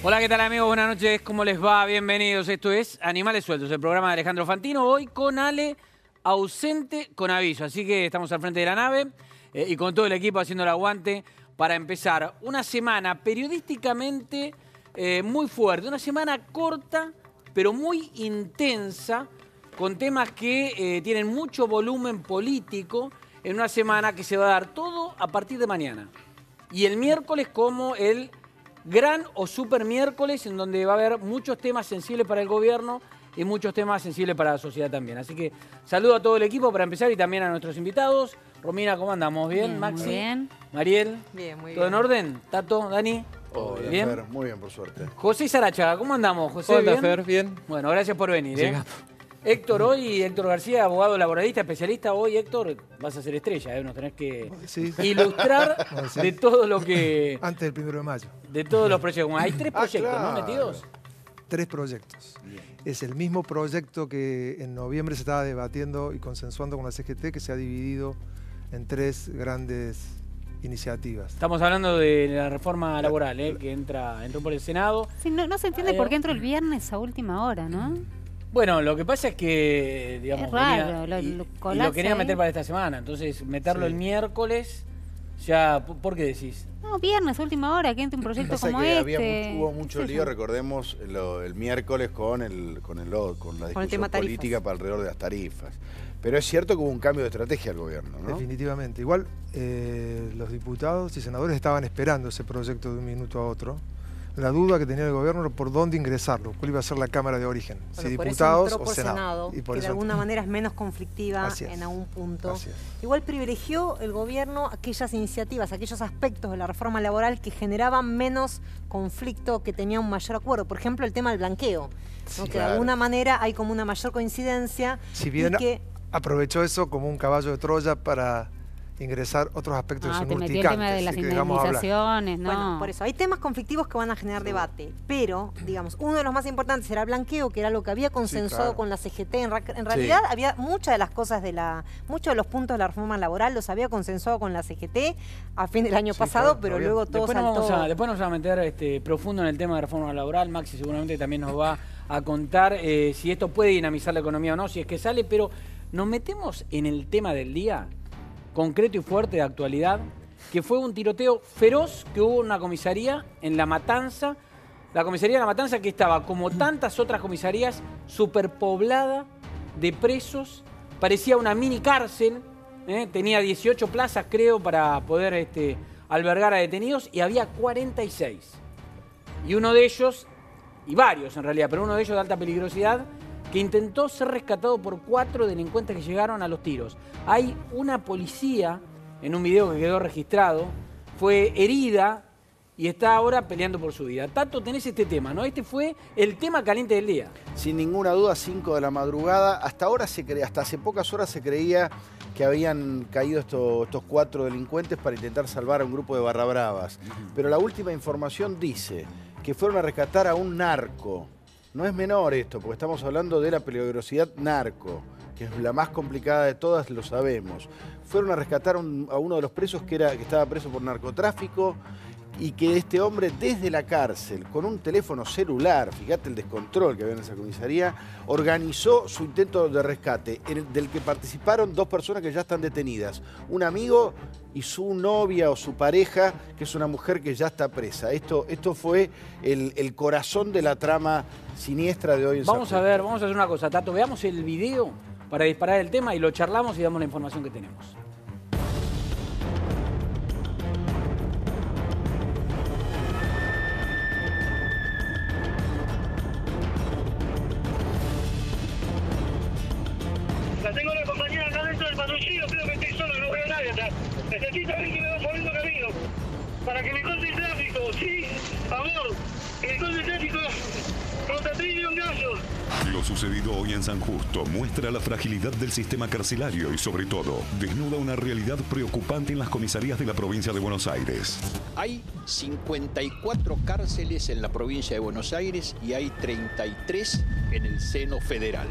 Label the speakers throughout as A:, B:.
A: Hola, ¿qué tal amigos? Buenas noches, ¿cómo les va? Bienvenidos. Esto es Animales Sueltos, el programa de Alejandro Fantino. Hoy con Ale ausente con aviso. Así que estamos al frente de la nave y con todo el equipo haciendo el aguante para empezar una semana periodísticamente muy fuerte. Una semana corta, pero muy intensa, con temas que tienen mucho volumen político en una semana que se va a dar todo a partir de mañana. Y el miércoles como el gran o super miércoles, en donde va a haber muchos temas sensibles para el gobierno y muchos temas sensibles para la sociedad también. Así que saludo a todo el equipo para empezar y también a nuestros invitados. Romina, ¿cómo andamos? ¿Bien?
B: Bien,
A: Maxi.
B: muy bien.
A: Mariel.
B: Bien, muy bien.
A: ¿Todo en orden? Tato, Dani.
C: Bien. Fer, muy bien, por suerte.
A: José Sarachaga, ¿cómo andamos, José?
D: Hola,
A: ¿Bien?
D: Fer, bien.
A: Bueno, gracias por venir.
D: Llegando.
A: Héctor hoy, Héctor García, abogado laboralista, especialista. Hoy, Héctor, vas a ser estrella, nos tenés que ilustrar de todo lo que...
E: Antes del 1 de mayo.
A: De todos los proyectos. Hay 3 proyectos,
C: claro.
A: ¿no? Metidos.
E: 3 proyectos.
A: Bien.
E: Es el mismo proyecto que en noviembre se estaba debatiendo y consensuando con la CGT, que se ha dividido en 3 grandes iniciativas.
A: Estamos hablando de la reforma laboral, que entró por el Senado.
B: Sí, no se entiende por qué entró el viernes a última hora, ¿no?
A: Bueno, lo que pasa es que, digamos,
B: Es raro,
A: venía- y lo
B: colapsa
A: querían meter
B: ahí.
A: para esta semana. Entonces, meterlo
E: Sí.
A: el miércoles, ya, ¿por qué decís?
B: No, viernes a última hora, que entre un proyecto
C: Pasa
B: como
C: que
B: este.
C: hubo mucho
B: Sí,
C: lío,
B: sí.
C: recordemos, el miércoles con la discusión
F: tema tarifas.
C: política para alrededor de las tarifas. Pero es cierto que hubo un cambio de estrategia del gobierno, ¿no?
E: Definitivamente. Igual los diputados y senadores estaban esperando ese proyecto de un minuto a otro. La duda que tenía el gobierno era por dónde ingresarlo, cuál iba a ser la Cámara de origen, si
F: Bueno, por eso
E: diputados
F: entró
E: o
F: por
E: Senado. Y por
F: que de
E: eso
F: alguna manera es menos conflictiva
E: Así es.
F: en algún punto.
E: Así es.
F: Igual privilegió el gobierno aquellas iniciativas, aquellos aspectos de la reforma laboral que generaban menos conflicto, que tenía un mayor acuerdo. Por ejemplo, el tema del blanqueo, ¿no?
E: Sí,
F: que de alguna manera hay como una mayor coincidencia.
E: Si bien
F: y que
E: aprovechó eso como un caballo de Troya para ingresar otros aspectos que
B: Ah,
E: son
B: te metió el
E: urticantes.
B: tema de las
E: y que vamos a hablar.
B: indemnizaciones, ¿no?
F: Bueno, por eso, hay temas conflictivos que van a generar debate, pero, digamos, uno de los más importantes era el blanqueo, que era lo que había consensuado
E: claro.
F: con la CGT. En realidad, había muchas de las cosas muchos de los puntos de la reforma laboral los había consensuado con la CGT a fin del año
E: Sí,
F: pasado,
E: claro,
F: pero
E: está bien.
F: luego todo
A: Después
F: saltó.
A: después nos vamos a meter profundo en el tema de reforma laboral. Maxi seguramente también nos va a contar si esto puede dinamizar la economía o no, si es que sale, pero nos metemos en el tema del día, concreto y fuerte de actualidad, que fue un tiroteo feroz que hubo en una comisaría en La Matanza. La comisaría de La Matanza que estaba, como tantas otras comisarías, superpoblada de presos. Parecía una mini cárcel. Tenía 18 plazas, creo, para poder albergar a detenidos y había 46. Y uno de ellos, y varios en realidad, pero uno de ellos de alta peligrosidad, que intentó ser rescatado por 4 delincuentes que llegaron a los tiros. Hay una policía, en un video que quedó registrado, fue herida y está ahora peleando por su vida. Tato, tenés este tema, ¿no? Este fue el tema caliente del día.
C: Sin ninguna duda, 5 de la madrugada. Hasta ahora hasta hace pocas horas se creía que habían caído estos 4 delincuentes para intentar salvar a un grupo de barrabravas. Pero la última información dice que fueron a rescatar a un narco. No es menor esto, porque estamos hablando de la peligrosidad narco, que es la más complicada de todas, lo sabemos. Fueron a rescatar a uno de los presos que estaba preso por narcotráfico y que este hombre desde la cárcel, con un teléfono celular, fíjate el descontrol que había en esa comisaría, organizó su intento de rescate, del que participaron 2 personas que ya están detenidas. Un amigo y su novia o su pareja, que es una mujer que ya está presa. Esto fue el corazón de la trama siniestra de hoy en
A: Vamos
C: San
A: a
C: Juan.
A: ver, vamos a hacer una cosa, Tato. Veamos el video para disparar el tema y lo charlamos y damos la información que tenemos.
G: La tengo la compañera acá dentro del patrullero, creo que estoy solo, no veo a nadie atrás. Necesito a alguien que me va poniendo camino. Para que me corte el tráfico, sí, amor, que me corte el tráfico. Rotatillo un gallo.
H: Lo sucedido hoy en San Justo muestra la fragilidad del sistema carcelario y, sobre todo, desnuda una realidad preocupante en las comisarías de la provincia de Buenos Aires.
I: Hay 54 cárceles en la provincia de Buenos Aires y hay 33 en el seno federal.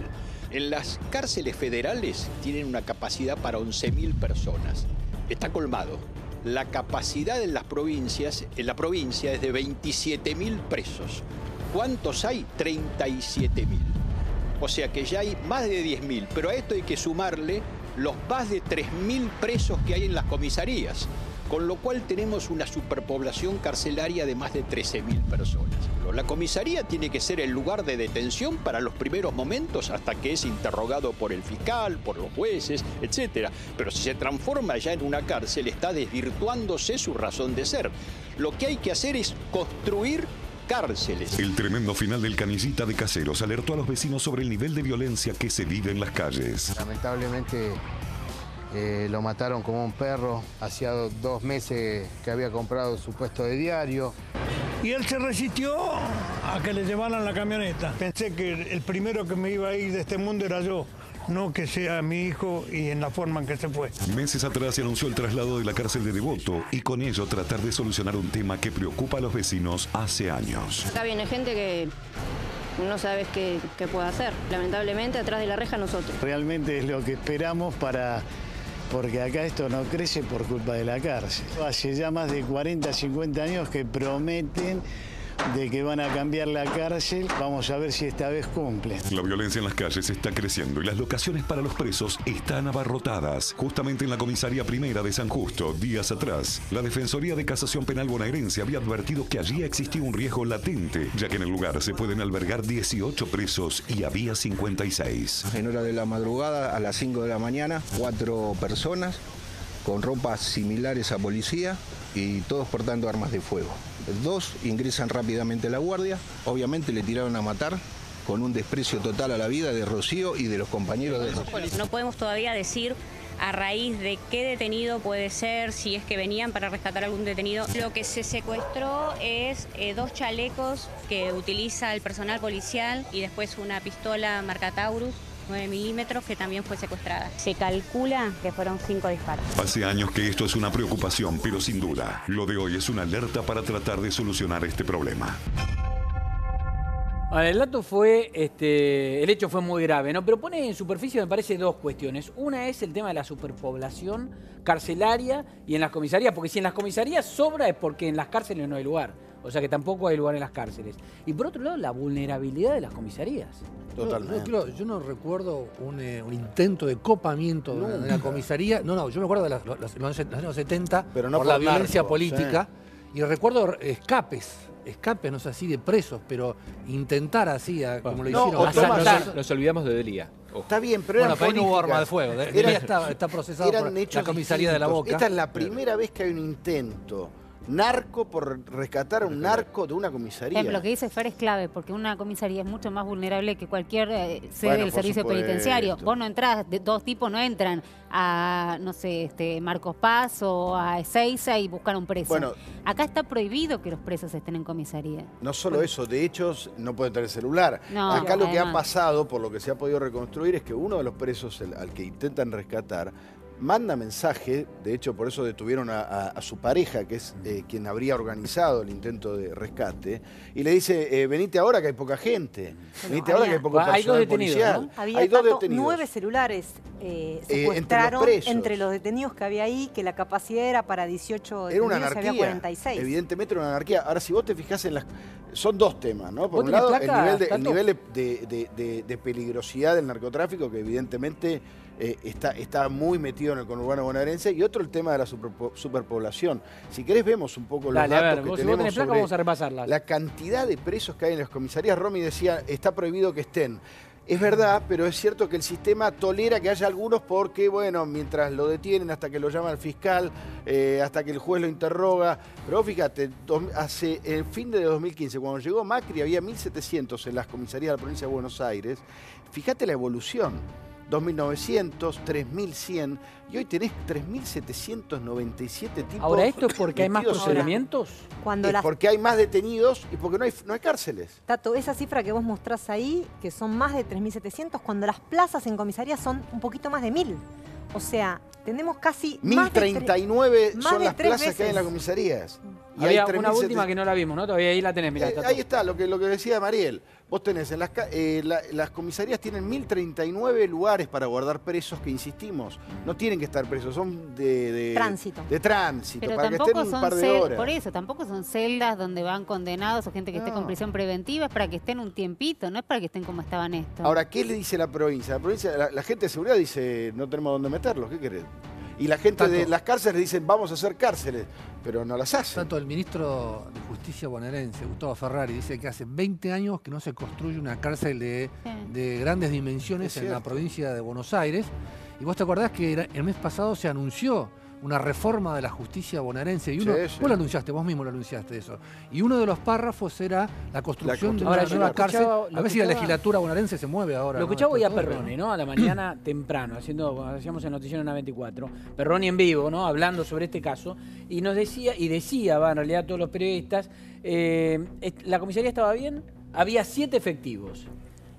I: En las cárceles federales tienen una capacidad para 11.000 personas. Está colmado. la capacidad en las provincias, en la provincia es de 27.000 presos. ¿Cuántos hay? 37.000. O sea que ya hay más de 10.000, pero a esto hay que sumarle los más de 3.000 presos que hay en las comisarías, con lo cual tenemos una superpoblación carcelaria de más de 13.000 personas. La comisaría tiene que ser el lugar de detención para los primeros momentos hasta que es interrogado por el fiscal, por los jueces, etc. Pero si se transforma ya en una cárcel, está desvirtuándose su razón de ser. Lo que hay que hacer es construir cárceles.
H: El tremendo final del Canillita de Caseros alertó a los vecinos sobre el nivel de violencia que se vive en las calles.
D: Lamentablemente lo mataron como un perro. Hacía 2 meses que había comprado su puesto de diario.
J: Y él se resistió a que le llevaran la camioneta. Pensé que el primero que me iba a ir de este mundo era yo, no que sea mi hijo y en la forma en que se fue.
H: Meses atrás se anunció el traslado de la cárcel de Devoto y con ello tratar de solucionar un tema que preocupa a los vecinos hace años.
K: Acá viene gente que no sabes qué puede hacer. Lamentablemente, atrás de la reja nosotros.
L: Realmente es lo que esperamos porque acá esto no crece por culpa de la cárcel. Hace ya más de 40, 50 años que prometen de que van a cambiar la cárcel. Vamos a ver si esta vez cumplen.
H: La violencia en las calles está creciendo y las locaciones para los presos están abarrotadas. Justamente en la comisaría primera de San Justo, días atrás, la Defensoría de Casación Penal bonaerense había advertido que allí existía un riesgo latente, ya que en el lugar se pueden albergar 18 presos y había 56.
M: En hora de la madrugada, a las 5 de la mañana, 4 personas con ropas similares a policía y todos portando armas de fuego. 2 ingresan rápidamente a la guardia, obviamente le tiraron a matar con un desprecio total a la vida de Rocío y de los compañeros de Rocío.
N: No podemos todavía decir a raíz de qué detenido puede ser, si es que venían para rescatar algún detenido. Lo que se secuestró es 2 chalecos que utiliza el personal policial y después una pistola marca Taurus, 9 milímetros, que también fue secuestrada. Se calcula que fueron 5 disparos.
H: Hace años que esto es una preocupación, pero sin duda, lo de hoy es una alerta para tratar de solucionar este problema.
A: El dato fue, el hecho fue muy grave, ¿no? Pero pone en superficie, me parece, 2 cuestiones. Una es el tema de la superpoblación carcelaria y en las comisarías, porque si en las comisarías sobra es porque en las cárceles no hay lugar. O sea que tampoco hay lugar en las cárceles. Y por otro lado, la vulnerabilidad de las comisarías.
O: Totalmente. Yo no recuerdo un intento de copamiento de una comisaría. No, yo me acuerdo de los años 70
C: pero no
O: por la
C: por
O: violencia
C: narcos,
O: política. Y recuerdo escapes, no sé, así de presos, pero intentar así, como lo hicieron.
P: Nos olvidamos de Delía.
C: Está bien, pero
O: bueno, ahí no hubo arma de fuego. Delía está procesado por la comisaría de la Boca.
C: Esta es la primera vez que hay un intento narco por rescatar a un narco de una comisaría.
B: Lo que dice Fer es clave, porque una comisaría es mucho más vulnerable que cualquier sede del servicio penitenciario. Vos no entrás, 2 tipos no entran a, no sé, Marcos Paz o a Ezeiza y buscar un preso.
C: Bueno,
B: acá está prohibido que los presos estén en comisaría.
C: No solo eso, de hecho no pueden tener celular.
B: No,
C: acá lo que ha
B: además
C: pasado, por lo que se ha podido reconstruir, es que uno de los presos al que intentan rescatar manda mensaje, de hecho por eso detuvieron a su pareja, que es quien habría organizado el intento de rescate, y le dice, venite ahora que hay poca gente, venite ahora que hay poco personal policial.
F: ¿no? Había
C: Hay 2 detenidos.
F: 9 celulares secuestraron entre los detenidos que había ahí, que la capacidad era para 18 detenidos.
C: Era una
F: Había
C: anarquía,
F: 46.
C: evidentemente era una anarquía. Ahora, si vos te fijás en las... Son 2 temas, ¿no? Por un lado, el nivel de peligrosidad del narcotráfico, que evidentemente está muy metido en el conurbano bonaerense, y otro el tema de la superpoblación. Si querés vemos un poco los datos que tenemos sobre
A: vamos a repasarlas.
C: La cantidad de presos que hay en las comisarías. Romy decía, está prohibido que estén. Es verdad, pero es cierto que el sistema tolera que haya algunos porque, bueno, mientras lo detienen, hasta que lo llama el fiscal, hasta que el juez lo interroga. Pero fíjate, hace el fin de 2015, cuando llegó Macri, había 1.700 en las comisarías de la provincia de Buenos Aires. Fíjate la evolución. 2.900, 3.100 y hoy tenés 3.797 tipos.
A: Ahora, ¿esto es porque hay más procedimientos?
C: Porque hay más detenidos y porque no hay cárceles.
F: Tato, esa cifra que vos mostrás ahí, que son más de 3.700, cuando las plazas en comisaría son un poquito más de 1.000. O sea, tenemos casi
C: 1039 son las plazas
F: veces
C: que hay en las comisarías. Y
A: había
C: hay
A: una última que no la vimos, ¿no? Todavía ahí la tenés, mirá.
C: ahí está, lo que decía Mariel. Vos tenés, las comisarías tienen 1039 lugares para guardar presos que, insistimos, no tienen que estar presos, son de
F: tránsito.
C: De tránsito,
B: pero
C: para que estén un par de horas.
B: Por eso, tampoco son celdas donde van condenados o gente que esté con prisión preventiva, es para que estén un tiempito, no es para que estén como estaban estos.
C: Ahora, ¿qué le dice la provincia? La provincia, la gente de seguridad dice, no tenemos dónde meterlos, ¿qué querés? Y la gente de las cárceles dicen, vamos a hacer cárceles, pero no las hacen.
O: Tanto el ministro de Justicia bonaerense, Gustavo Ferrari, dice que hace 20 años que no se construye una cárcel de grandes dimensiones en la provincia de Buenos Aires. Y vos te acordás que el mes pasado se anunció una reforma de la justicia bonaerense. Y vos lo anunciaste, vos mismo lo anunciaste eso. Y uno de los párrafos era la construcción de una nueva cárcel. A ver si la legislatura bonaerense se mueve ahora.
A: Lo escuchaba hoy a Perroni, ¿no? A la mañana temprano, hacíamos el noticiero en la 24. Perroni en vivo, ¿no? Hablando sobre este caso. Y nos decía, en realidad todos los periodistas, la comisaría estaba bien, había 7 efectivos.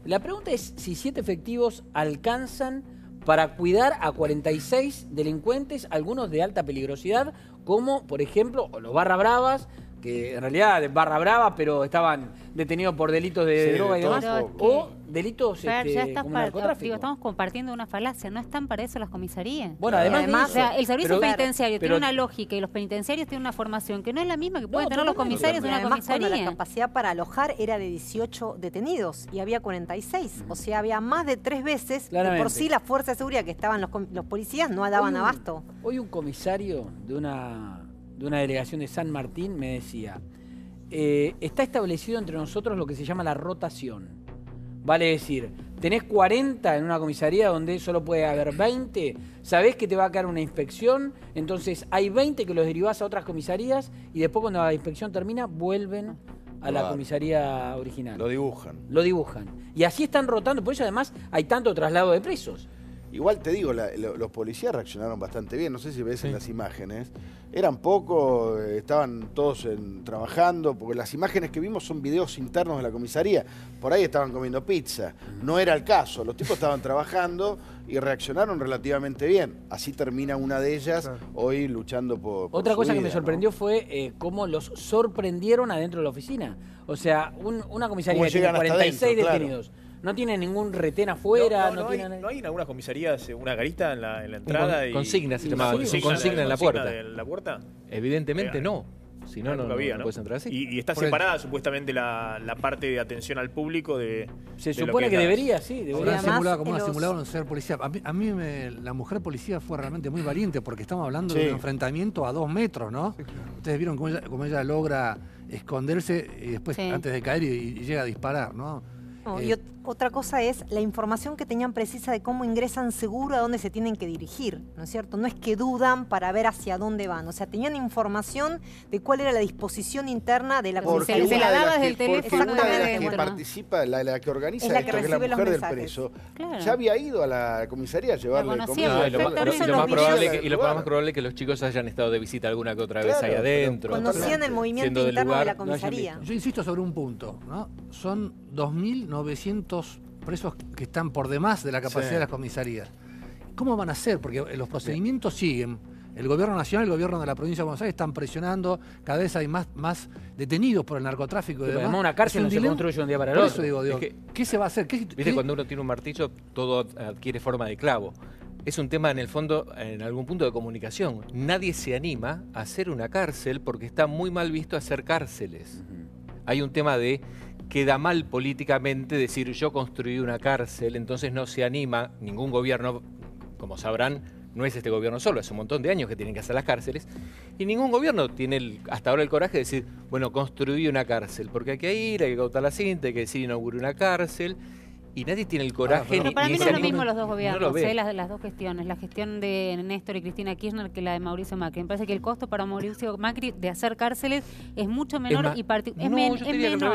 A: La pregunta es si 7 efectivos alcanzan para cuidar a 46 delincuentes, algunos de alta peligrosidad, como por ejemplo los Barra Bravas, que en realidad Barra Brava, pero estaban detenidos por delitos de droga y demás, o delitos como narcotráfico.
B: Estamos compartiendo una falacia, no están para eso las comisarías.
A: Bueno, además
B: o sea, el servicio penitenciario tiene una lógica y los penitenciarios tienen una formación que no es la misma que pueden tener los comisarios en una comisaría.
F: La capacidad para alojar era de 18 detenidos y había 46. O sea, había más de 3 veces. De por sí la fuerza de seguridad que estaban los policías no daban abasto.
A: Hoy un comisario de una delegación de San Martín me decía, está establecido entre nosotros lo que se llama la rotación. Vale decir, tenés 40 en una comisaría donde solo puede haber 20, sabés que te va a caer una inspección, entonces hay 20 que los derivás a otras comisarías y después cuando la inspección termina vuelven a la comisaría original.
C: Lo dibujan.
A: Y así están rotando, por eso además hay tanto traslado de presos.
C: Igual te digo, los policías reaccionaron bastante bien, no sé si ves en las imágenes. Eran pocos, estaban todos trabajando, porque las imágenes que vimos son videos internos de la comisaría. Por ahí estaban comiendo pizza. No era el caso, los tipos estaban trabajando y reaccionaron relativamente bien. Así termina una de ellas hoy luchando por
A: Otra cosa
C: vida,
A: que me sorprendió fue cómo los sorprendieron adentro de la oficina. O sea, una comisaría que tiene 46 detenidos. Claro. No tiene ningún retén afuera.
P: No hay en algunas comisarías una garita en la entrada.
Q: Consigna se llamaba. Consigna en la puerta. Evidentemente no. Si no, no puedes entrar así.
P: Y está separada supuestamente la parte de atención al público de.
A: Se supone que debería, sí.
O: Debería. Como una simulación de ser policía. A mí la mujer policía fue realmente muy valiente porque estamos hablando de un enfrentamiento a 2 metros, ¿no? Ustedes vieron cómo ella logra esconderse y después, antes de caer, y llega a disparar, ¿no?
F: Y otra cosa es la información que tenían precisa de cómo ingresan seguro a dónde se tienen que dirigir, ¿no es cierto? No es que dudan para ver hacia dónde van, o sea, tenían información de cuál era la disposición interna de la
B: comisaría. Se la daba desde el teléfono.
C: Una de las que participa, la que organiza esto, que es la mujer del preso, ya había ido a la comisaría a llevarle comida.
Q: Y lo más probable es que los chicos hayan estado de visita alguna que otra vez ahí adentro.
F: Conocían el movimiento interno de la comisaría.
O: Yo insisto sobre un punto, ¿no? Son 2.900 presos que están por demás de la capacidad de las comisarías. ¿Cómo van a hacer? Porque los procedimientos siguen. El gobierno nacional y el gobierno de la provincia de Buenos Aires están presionando, cada vez hay más detenidos por el narcotráfico y demás.
A: Además, una cárcel no se construye de un día para el otro.
O: Por eso digo, ¿qué se va a hacer?
Q: ¿Viste? Cuando uno tiene un martillo, todo adquiere forma de clavo. Es un tema, en el fondo, en algún punto de comunicación. Nadie se anima a hacer una cárcel porque está muy mal visto hacer cárceles. Hay un tema de queda mal políticamente decir yo construí una cárcel, entonces no se anima ningún gobierno, como sabrán, no es este gobierno solo, hace un montón de años que tienen que hacer las cárceles, y ningún gobierno tiene hasta ahora el coraje de decir, bueno, construí una cárcel, porque hay que ir, hay que cautar la cinta, hay que decir inauguré una cárcel, y nadie tiene el coraje.
B: Pero para mí no es lo mismo los dos gobiernos, las dos gestiones, la gestión de Néstor y Cristina Kirchner que la de Mauricio Macri. Me parece que el costo para Mauricio Macri de hacer cárceles es mucho menor y es menor.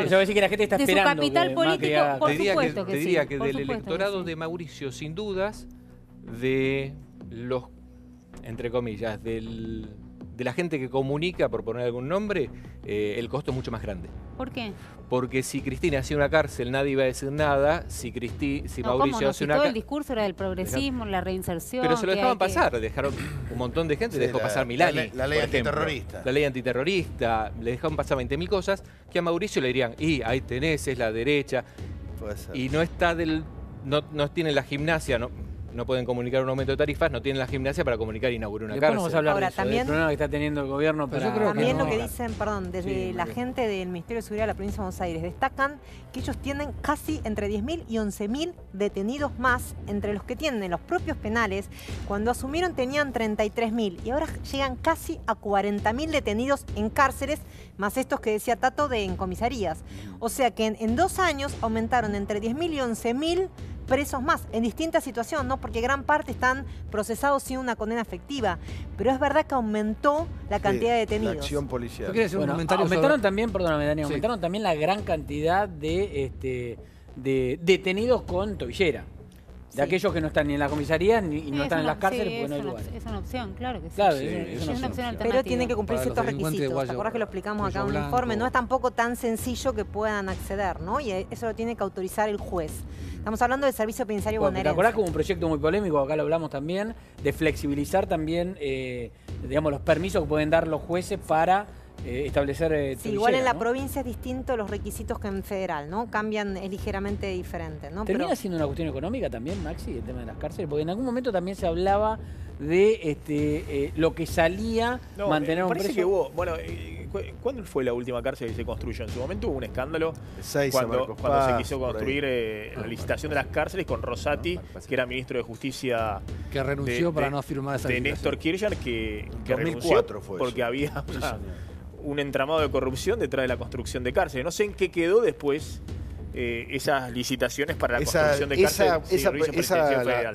A: Yo decir que la gente está esperando.
B: De su capital político, por supuesto que sí.
Q: Te diría que del electorado de Mauricio, sin dudas, de los, entre comillas, del de la gente que comunica, por poner algún nombre, el costo es mucho más grande.
B: ¿Por qué?
Q: Porque si Cristina hacía una cárcel, nadie iba a decir nada. Si Mauricio hace una
B: todo
Q: cárcel...
B: el discurso era del progresismo, la reinserción...
Q: Pero se lo dejaban pasar, dejaron un montón de gente, dejó pasar Milani,
C: la ley
Q: por ejemplo.
C: antiterrorista.
Q: La ley antiterrorista, le dejaron pasar 20.000 cosas que a Mauricio le dirían, y ahí tenés, es la derecha.
C: Puede ser.
Q: Y no está no tienen la gimnasia, no pueden comunicar un aumento de tarifas, no tienen la gimnasia para comunicar e inaugurar una cárcel.
A: Vamos a hablar
F: Ahora,
A: de eso,
F: también,
A: del problema que está teniendo el gobierno.
F: También lo que dicen, perdón, desde
A: Sí,
F: la gente del Ministerio de Seguridad de la Provincia de Buenos Aires, destacan que ellos tienen casi entre 10.000 y 11.000 detenidos más, entre los que tienen en los propios penales. Cuando asumieron tenían 33.000 y ahora llegan casi a 40.000 detenidos en cárceles, más estos que decía Tato en comisarías. O sea que en 2 años aumentaron entre 10.000 y 11.000 presos más, en distintas situaciones, ¿no? Porque gran parte están procesados sin una condena efectiva. Pero es verdad que aumentó la cantidad de detenidos.
C: La acción policial.
A: Bueno, aumentaron también, perdóname, Dani, aumentaron también la gran cantidad de detenidos con tobillera. De aquellos que no están ni en la comisaría ni no están en las cárceles porque no hay lugar.
B: Es una opción, claro que sí.
A: Claro,
B: es una opción alternativa.
F: Pero tienen que cumplir ciertos requisitos. ¿Te acuerdas que lo explicamos acá en un informe? No es tampoco tan sencillo que puedan acceder, ¿no? Y eso lo tiene que autorizar el juez. Estamos hablando del servicio penitenciario bonaerense.
A: ¿Te acordás que hubo un proyecto muy polémico, acá lo hablamos también, de flexibilizar también, digamos, los permisos que pueden dar los jueces para establecer
F: sí, igual en la provincia es distinto los requisitos que en federal, ¿no? Cambian, es ligeramente diferente, ¿no?
A: ¿Termina siendo una cuestión económica también, Maxi, el tema de las cárceles? Porque en algún momento también se hablaba de lo que salía mantener un precio.
P: Parece que hubo, bueno, ¿cuándo fue la última cárcel que se construyó? En su momento hubo un escándalo cuando se quiso construir la licitación de las cárceles con Rosati, que era ministro de Justicia,
O: que renunció para no firmar esa licitación.
P: Néstor Kirchner, que
C: 2004
P: renunció
C: fue
P: porque
C: eso.
P: había un entramado de corrupción detrás de la construcción de cárceles. No sé en qué quedó después esas licitaciones para la construcción de cárceles.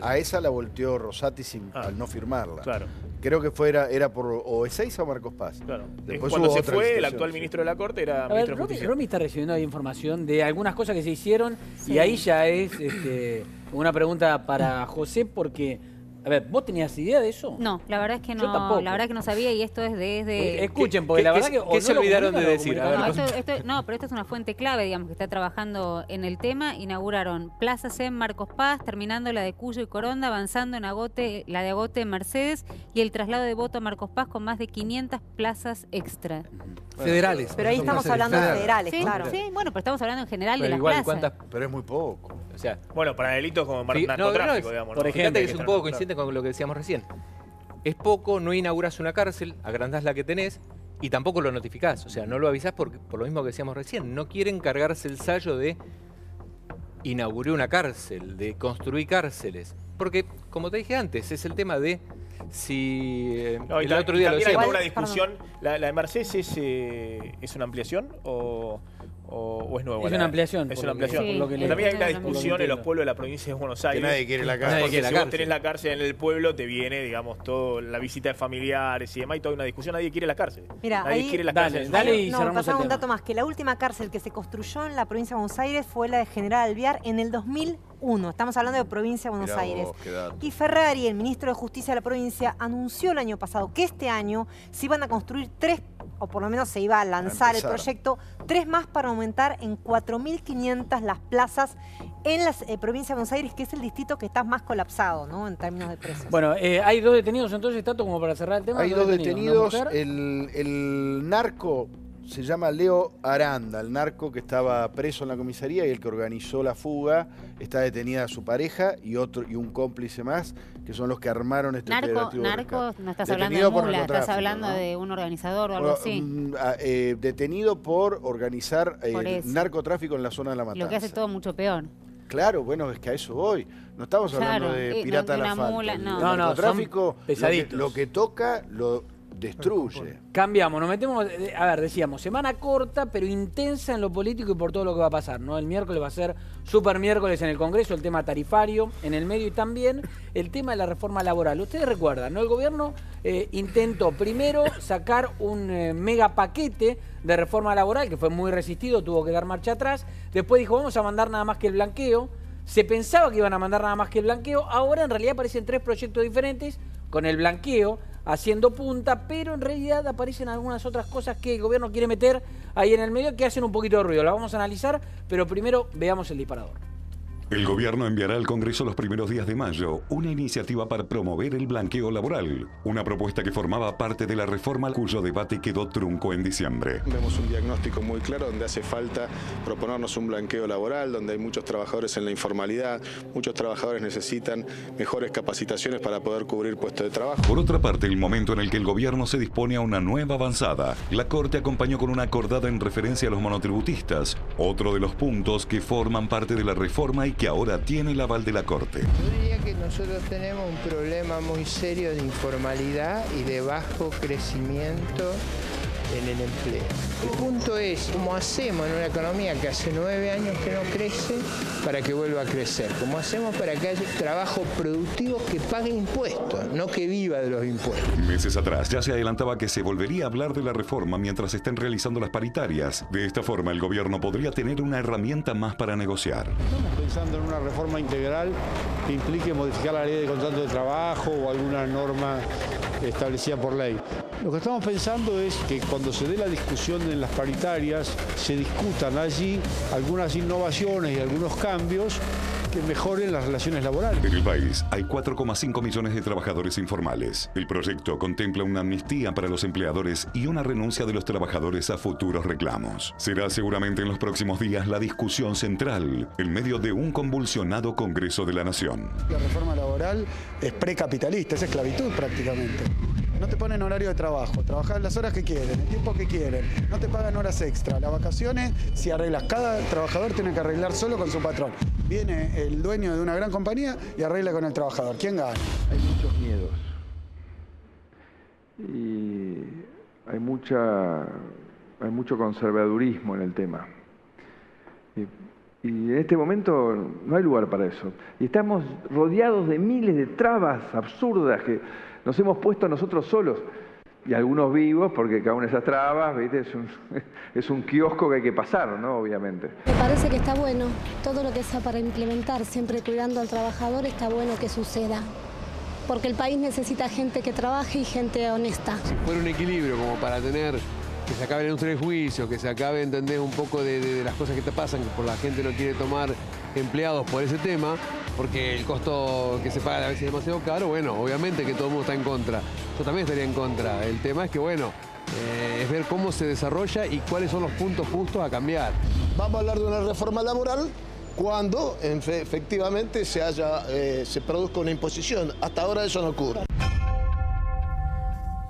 C: A esa la volteó Rosati al no firmarla.
P: Claro.
C: Creo que era por o Ezeiza o Marcos Paz.
P: Claro.
C: Después
P: cuando
C: hubo
P: se
C: otra
P: fue, el
C: licitación,
P: actual ministro de la Corte era ministro de Justicia.
A: Romy está recibiendo ahí información de algunas cosas que se hicieron y ahí ya es una pregunta para José porque... A ver, ¿vos tenías idea de eso?
B: No, la verdad es que no.
A: Yo tampoco.
B: La verdad que no sabía y esto es desde...
A: Escuchen, porque la verdad que...
Q: ¿Qué se olvidaron de decir?
B: No, pero esto es una fuente clave, digamos, que está trabajando en el tema. Inauguraron Plaza C en Marcos Paz, terminando la de Cuyo y Coronda, avanzando en la de Agote en Mercedes y el traslado de Voto a Marcos Paz con más de 500 plazas extra.
O: Federales.
F: Pero ahí estamos hablando de federales,
B: sí,
F: claro.
B: Sí, bueno, pero estamos hablando en general de las
Q: igual,
B: plazas.
C: Pero es muy poco.
Q: O sea,
P: bueno, para delitos como narcotráfico, digamos.
Q: Por ejemplo, que es un poco coincidente con lo que decíamos recién. Es poco, no inaugurás una cárcel, agrandás la que tenés y tampoco lo notificás. O sea, no lo avisás por lo mismo que decíamos recién. No quieren cargarse el sallo de inauguré una cárcel, de construir cárceles. Porque, como te dije antes, es el tema de si... el otro día lo decíamos.
P: Hay una discusión. ¿La de Mercedes es una ampliación o es nuevo?
A: Es una ampliación.
P: Es una ampliación.
B: Sí,
P: También hay una discusión en los pueblos de la provincia de Buenos Aires.
C: Que nadie quiere la cárcel.
P: Porque si vos tenés la cárcel en el pueblo, te viene, digamos, todo la visita de familiares y demás, y toda una discusión. Nadie quiere la cárcel.
F: Mira,
P: nadie quiere la cárcel.
A: Dale y cerramos
F: pasamos
A: el
F: un
A: tema.
F: dato más, que la última cárcel que se construyó en la provincia de Buenos Aires fue la de General Alvear en el 2001. Estamos hablando de provincia de Buenos Aires. Y Ferrari, el ministro de Justicia de la provincia, anunció el año pasado que este año se iban a construir 3, o por lo menos se iba a lanzar el proyecto, 3 más para aumentar en 4.500 las plazas en la provincia de Buenos Aires, que es el distrito que está más colapsado, ¿no? En términos de presos.
A: Bueno, hay 2 detenidos entonces, Tato, como para cerrar el tema.
C: Hay 2 detenidos. El narco se llama Leo Aranda, el narco que estaba preso en la comisaría y el que organizó la fuga. Está detenida su pareja y un cómplice más, que son los que armaron este operativo.
B: Narco, no estás hablando de mula, estás hablando de un organizador o algo así.
C: Detenido por organizar narcotráfico en la zona de La Matanza.
B: Lo que hace todo mucho peor.
C: Claro, bueno, es que a eso voy. No estamos hablando de pirata de la falta. El narcotráfico, lo que toca, lo destruye.
A: Cambiamos, nos metemos, a ver, decíamos, semana corta, pero intensa en lo político y por todo lo que va a pasar, ¿no? El miércoles va a ser super miércoles en el Congreso, el tema tarifario en el medio y también el tema de la reforma laboral. Ustedes recuerdan, ¿no? El gobierno intentó primero sacar un mega paquete de reforma laboral que fue muy resistido, tuvo que dar marcha atrás. Después dijo, vamos a mandar nada más que el blanqueo. Se pensaba que iban a mandar nada más que el blanqueo. Ahora en realidad aparecen 3 proyectos diferentes con el blanqueo haciendo punta, pero en realidad aparecen algunas otras cosas que el gobierno quiere meter ahí en el medio que hacen un poquito de ruido. Las vamos a analizar, pero primero veamos el disparador.
H: El gobierno enviará al Congreso los primeros días de mayo una iniciativa para promover el blanqueo laboral, una propuesta que formaba parte de la reforma cuyo debate quedó trunco en diciembre.
R: Vemos un diagnóstico muy claro donde hace falta proponernos un blanqueo laboral, donde hay muchos trabajadores en la informalidad, muchos trabajadores necesitan mejores capacitaciones para poder cubrir puestos de trabajo.
H: Por otra parte, el momento en el que el gobierno se dispone a una nueva avanzada, la Corte acompañó con una acordada en referencia a los monotributistas, otro de los puntos que forman parte de la reforma y que ahora tiene el aval de la Corte.
S: Yo diría que nosotros tenemos un problema muy serio de informalidad y de bajo crecimiento en el empleo. El punto es cómo hacemos en una economía que hace 9 años que no crece para que vuelva a crecer. Cómo hacemos para que haya trabajo productivo que pague impuestos, no que viva de los impuestos.
H: Meses atrás ya se adelantaba que se volvería a hablar de la reforma mientras se estén realizando las paritarias. De esta forma el gobierno podría tener una herramienta más para negociar.
T: Estamos pensando en una reforma integral que implique modificar la ley de contrato de trabajo o alguna norma establecida por ley. Lo que estamos pensando es que cuando se dé la discusión en las paritarias, se discutan allí algunas innovaciones y algunos cambios que mejoren las relaciones laborales.
H: En el país hay 4,5 millones de trabajadores informales. El proyecto contempla una amnistía para los empleadores y una renuncia de los trabajadores a futuros reclamos. Será seguramente en los próximos días la discusión central, en medio de un convulsionado Congreso de la Nación.
U: La reforma laboral es precapitalista, es esclavitud prácticamente. No te ponen horario de trabajo, trabajás las horas que quieren, el tiempo que quieren, no te pagan horas extra. Las vacaciones, si arreglas, cada trabajador tiene que arreglar solo con su patrón. Viene el dueño de una gran compañía y arregla con el trabajador. ¿Quién gana?
V: Hay muchos miedos y hay mucho conservadurismo en el tema. Y en este momento no hay lugar para eso. Y estamos rodeados de miles de trabas absurdas que nos hemos puesto nosotros solos. Y algunos vivos, porque cada una de esas trabas, ¿viste? Es un kiosco que hay que pasar, ¿no? Obviamente.
W: Me parece que está bueno. Todo lo que sea para implementar, siempre cuidando al trabajador, está bueno que suceda. Porque el país necesita gente que trabaje y gente honesta.
X: Si fuera un equilibrio como para tener que se acabe la industria del juicio, que se acabe, entender un poco de las cosas que te pasan, que por la gente no quiere tomar empleados por ese tema, porque el costo que se paga a veces es demasiado caro, bueno, obviamente que todo el mundo está en contra. Yo también estaría en contra. El tema es que, bueno, es ver cómo se desarrolla y cuáles son los puntos justos a cambiar.
Y: Vamos a hablar de una reforma laboral cuando efectivamente se produzca una imposición. Hasta ahora eso no ocurre.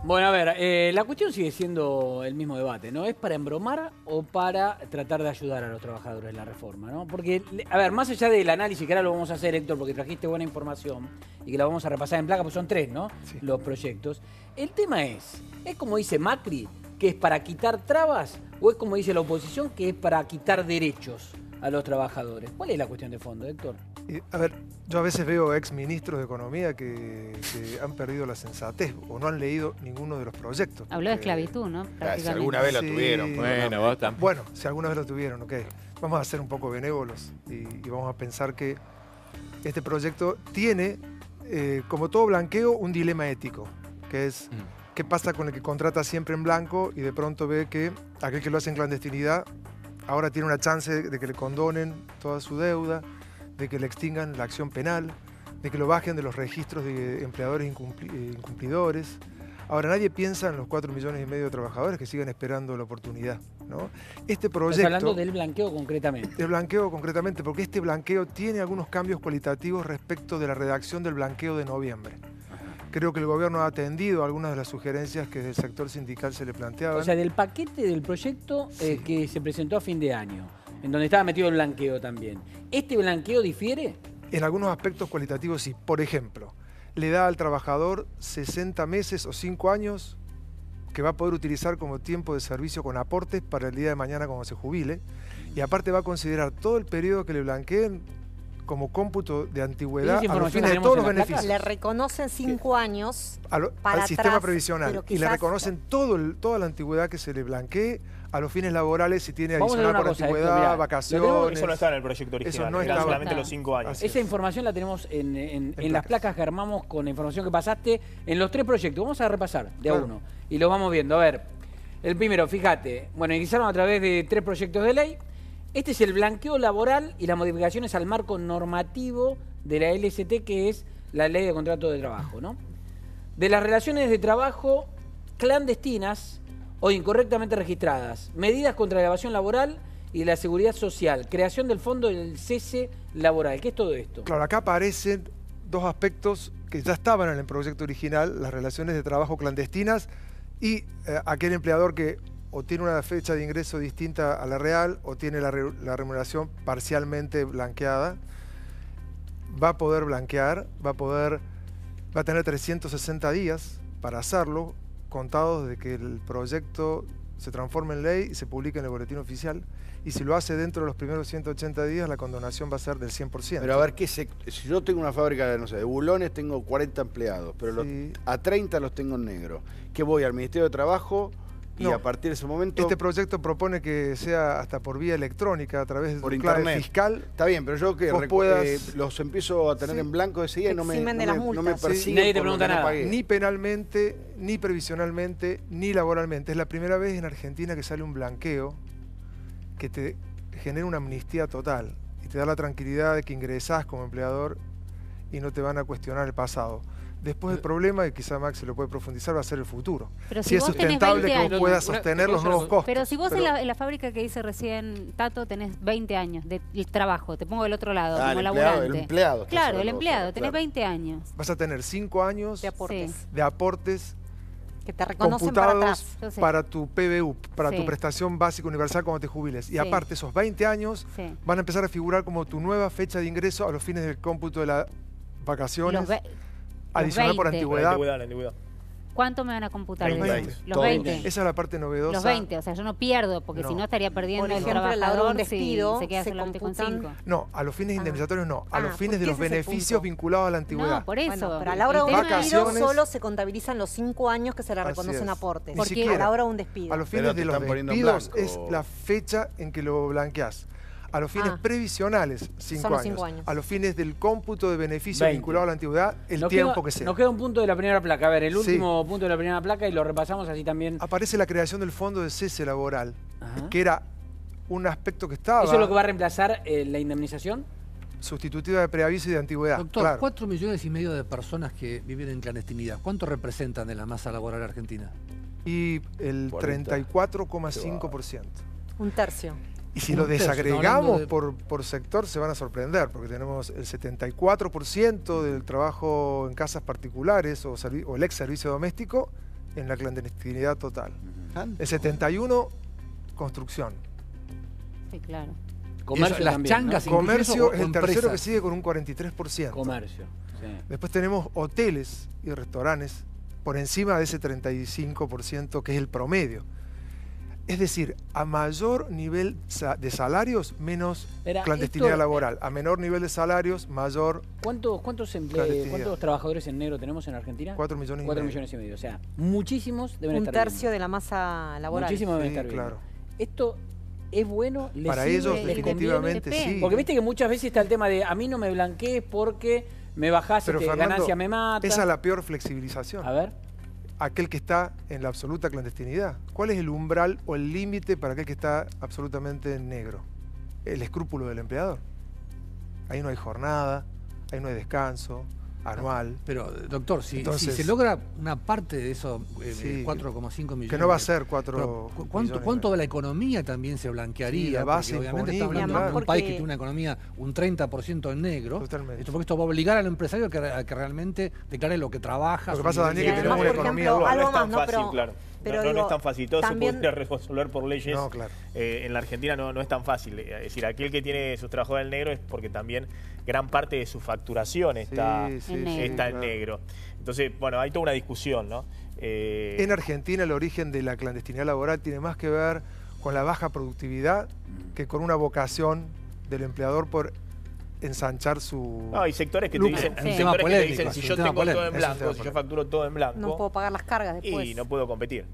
A: Bueno, a ver, la cuestión sigue siendo el mismo debate, ¿no? ¿Es para embromar o para tratar de ayudar a los trabajadores la reforma, ¿no? Porque, a ver, más allá del análisis, que ahora lo vamos a hacer, Héctor, porque trajiste buena información y que la vamos a repasar en placa, pues son 3, ¿no? Sí. Los proyectos. El tema ¿es como dice Macri, que es para quitar trabas, o es como dice la oposición, que es para quitar derechos a los trabajadores? ¿Cuál es la cuestión de fondo, Héctor?
E: A ver, yo a veces veo exministros de Economía que han perdido la sensatez o no han leído ninguno de los proyectos.
B: Habló de esclavitud, ¿no?
P: Si alguna vez lo tuvieron.
E: Bueno, vos también. Bueno, si alguna vez lo tuvieron, ok. Vamos a ser un poco benévolos y vamos a pensar que este proyecto tiene, como todo blanqueo, un dilema ético, que es qué pasa con el que contrata siempre en blanco y de pronto ve que aquel que lo hace en clandestinidad ahora tiene una chance de que le condonen toda su deuda, de que le extingan la acción penal, de que lo bajen de los registros de empleadores incumplidores. Ahora, nadie piensa en los 4,5 millones de trabajadores que siguen esperando la oportunidad, ¿no? Este proyecto...
A: Estás hablando del blanqueo concretamente.
E: Del blanqueo concretamente, porque este blanqueo tiene algunos cambios cualitativos respecto de la redacción del blanqueo de noviembre. Creo que el gobierno ha atendido algunas de las sugerencias que del sector sindical se le planteaban.
A: O sea, del paquete del proyecto que se presentó a fin de año, en donde estaba metido el blanqueo también. ¿Este blanqueo difiere?
E: En algunos aspectos cualitativos sí. Por ejemplo, le da al trabajador 60 meses o 5 años que va a poder utilizar como tiempo de servicio con aportes para el día de mañana cuando se jubile. Y aparte va a considerar todo el periodo que le blanqueen como cómputo de antigüedad a los fines de todos los beneficios.
F: Le reconocen 5 años
E: al sistema previsional y le reconocen toda la antigüedad que se le blanquee a los fines laborales si tiene adicional por antigüedad, vacaciones.
P: Eso no está en el proyecto original,
E: eso no está
P: solamente los 5 años.
A: Esa información la tenemos en las placas que armamos con la información que pasaste en los 3 proyectos. Vamos a repasar de a uno y lo vamos viendo. A ver, el primero, fíjate, bueno, ingresaron a través de 3 proyectos de ley. Este es el blanqueo laboral y las modificaciones al marco normativo de la LST, que es la Ley de Contrato de Trabajo, ¿no? De las relaciones de trabajo clandestinas o incorrectamente registradas, medidas contra la evasión laboral y de la seguridad social, creación del fondo del cese laboral. ¿Qué es todo esto?
E: Claro, acá aparecen 2 aspectos que ya estaban en el proyecto original, las relaciones de trabajo clandestinas y aquel empleador que o tiene una fecha de ingreso distinta a la real o tiene la remuneración parcialmente blanqueada, va a poder blanquear, va a tener 360 días para hacerlo, contados de que el proyecto se transforme en ley y se publique en el boletín oficial. Y si lo hace dentro de los primeros 180 días, la condonación va a ser del 100%.
C: Pero a ver, si yo tengo una fábrica no sé, de bulones, tengo 40 empleados, pero a 30 los tengo en negro. ¿Qué voy al Ministerio de Trabajo? Y a partir de ese momento...
E: Este proyecto propone que sea hasta por vía electrónica, a través de
C: por
E: tu clave
C: internet
E: fiscal.
C: Está bien, pero yo que los empiezo a tener en blanco ese día y no me persiguen.
A: Nadie te pregunta nada.
E: Ni penalmente, ni previsionalmente, ni laboralmente. Es la primera vez en Argentina que sale un blanqueo que te genera una amnistía total y te da la tranquilidad de que ingresás como empleador y no te van a cuestionar el pasado. Después el problema, y quizá Max se lo puede profundizar, va a ser el futuro.
B: Pero
E: si es sustentable que vos puedas sostener los nuevos costos.
B: Pero si vos en la fábrica que dice recién Tato tenés 20 años de trabajo, te pongo del otro lado, como laburante.
C: El empleado.
B: Claro, el empleado, tenés 20 años.
E: Vas a tener 5 años de aportes
F: que te reconocen para atrás.
E: Para tu PBU, para tu prestación básica universal cuando te jubiles. Y aparte, esos 20 años van a empezar a figurar como tu nueva fecha de ingreso a los fines del cómputo de las vacaciones. Adicional por antigüedad.
B: ¿Cuánto me van a computar?
E: Los 20.
B: Los 20.
E: Esa es la parte novedosa.
B: Los 20, o sea, yo no pierdo, porque si no estaría perdiendo
F: por ejemplo,
B: el trabajador
F: un despido,
B: se queda solamente con 5.
E: No, a los fines indemnizatorios no, a los fines de los beneficios vinculados a la antigüedad.
B: No, por eso.
F: Bueno, pero a la hora de un despido solo se contabilizan los 5 años que se le reconocen aportes.
E: Porque
F: a la hora de un despido.
E: A los fines de los despidos es la fecha en que lo blanqueás. A los fines previsionales, 5 años. A los fines del cómputo de beneficio vinculado a la antigüedad, el tiempo que sea.
A: Nos queda un punto de la primera placa. A ver, el último punto de la primera placa y lo repasamos así también.
E: Aparece la creación del fondo de cese laboral, que era un aspecto que estaba...
A: ¿Eso es lo que va a reemplazar la indemnización?
E: Sustitutiva de preaviso y de antigüedad.
O: Doctor, 4,5 millones de personas que viven en clandestinidad. ¿Cuánto representan de la masa laboral argentina?
E: Y el 34,5%.
F: Un tercio.
E: Y si lo desagregamos por sector se van a sorprender, porque tenemos el 74% del trabajo en casas particulares o el ex servicio doméstico en la clandestinidad total. El 71% construcción.
B: Sí, claro.
A: Comercio
O: las
A: también,
O: changas,
A: ¿no?
E: Comercio es el tercero que sigue con un 43%.
A: Comercio. Sí.
E: Después tenemos hoteles y restaurantes por encima de ese 35% que es el promedio. Es decir, a mayor nivel de salarios, menos clandestinidad laboral. A menor nivel de salarios, mayor
A: ¿Cuántos trabajadores en negro tenemos en Argentina?
E: 4 millones y medio.
A: O sea, muchísimos deben estar
F: un tercio de la masa laboral.
A: Muchísimos deben estar
E: claro.
A: Esto es bueno.
E: Para ellos definitivamente sí.
A: Porque viste que muchas veces está el tema de a mí no me blanquees porque me bajás y ganancia me mata.
E: Esa es la peor flexibilización.
A: A ver.
E: Aquel que está en la absoluta clandestinidad. ¿Cuál es el umbral o el límite para aquel que está absolutamente en negro? El escrúpulo del empleador. Ahí no hay jornada, ahí no hay descanso anual.
O: Pero, doctor, si se logra una parte de esos 4,5 millones...
E: Que no va a ser 4
O: ¿Cuánto de la economía también se blanquearía?
E: Sí, la base
O: obviamente está hablando de un país que tiene una economía un 30% en negro.
E: Totalmente.
O: Porque esto va a obligar al empresario a que realmente declare lo que trabaja.
E: Lo que pasa, Daniel, es que tenemos una economía dual.
P: No es tan fácil, claro.
F: Pero
P: no es tan fácil, todo
F: también...
P: se podría resolver por leyes.
E: No, claro.
P: En la Argentina no es tan fácil. Es decir, aquel que tiene sus trabajadores en negro es porque también gran parte de su facturación está en negro. Entonces, bueno, hay toda una discusión, ¿no?
E: En Argentina el origen de la clandestinidad laboral tiene más que ver con la baja productividad que con una vocación del empleador por ensanchar su...
P: No, hay sectores que te dicen, si yo tengo todo en blanco, si yo facturo todo en blanco...
F: No puedo pagar las cargas después.
P: Y no puedo competir.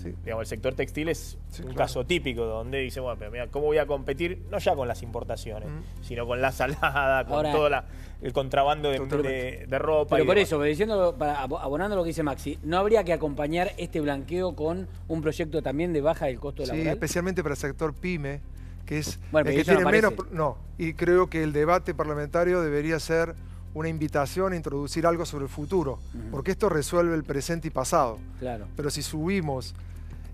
P: Sí. Digamos, el sector textil es un caso típico donde dice, bueno, pero mira, ¿cómo voy a competir? No ya con las importaciones, sino con la salada, con todo el contrabando de ropa.
A: Pero por eso, diciendo, abonando lo que dice Maxi, ¿no habría que acompañar este blanqueo con un proyecto también de baja del costo laboral?
E: Sí, especialmente para el sector pyme, que es
A: bueno,
E: el que tiene menos... No, y creo que el debate parlamentario debería ser una invitación a introducir algo sobre el futuro, porque esto resuelve el presente y pasado.
A: Claro.
E: Pero si subimos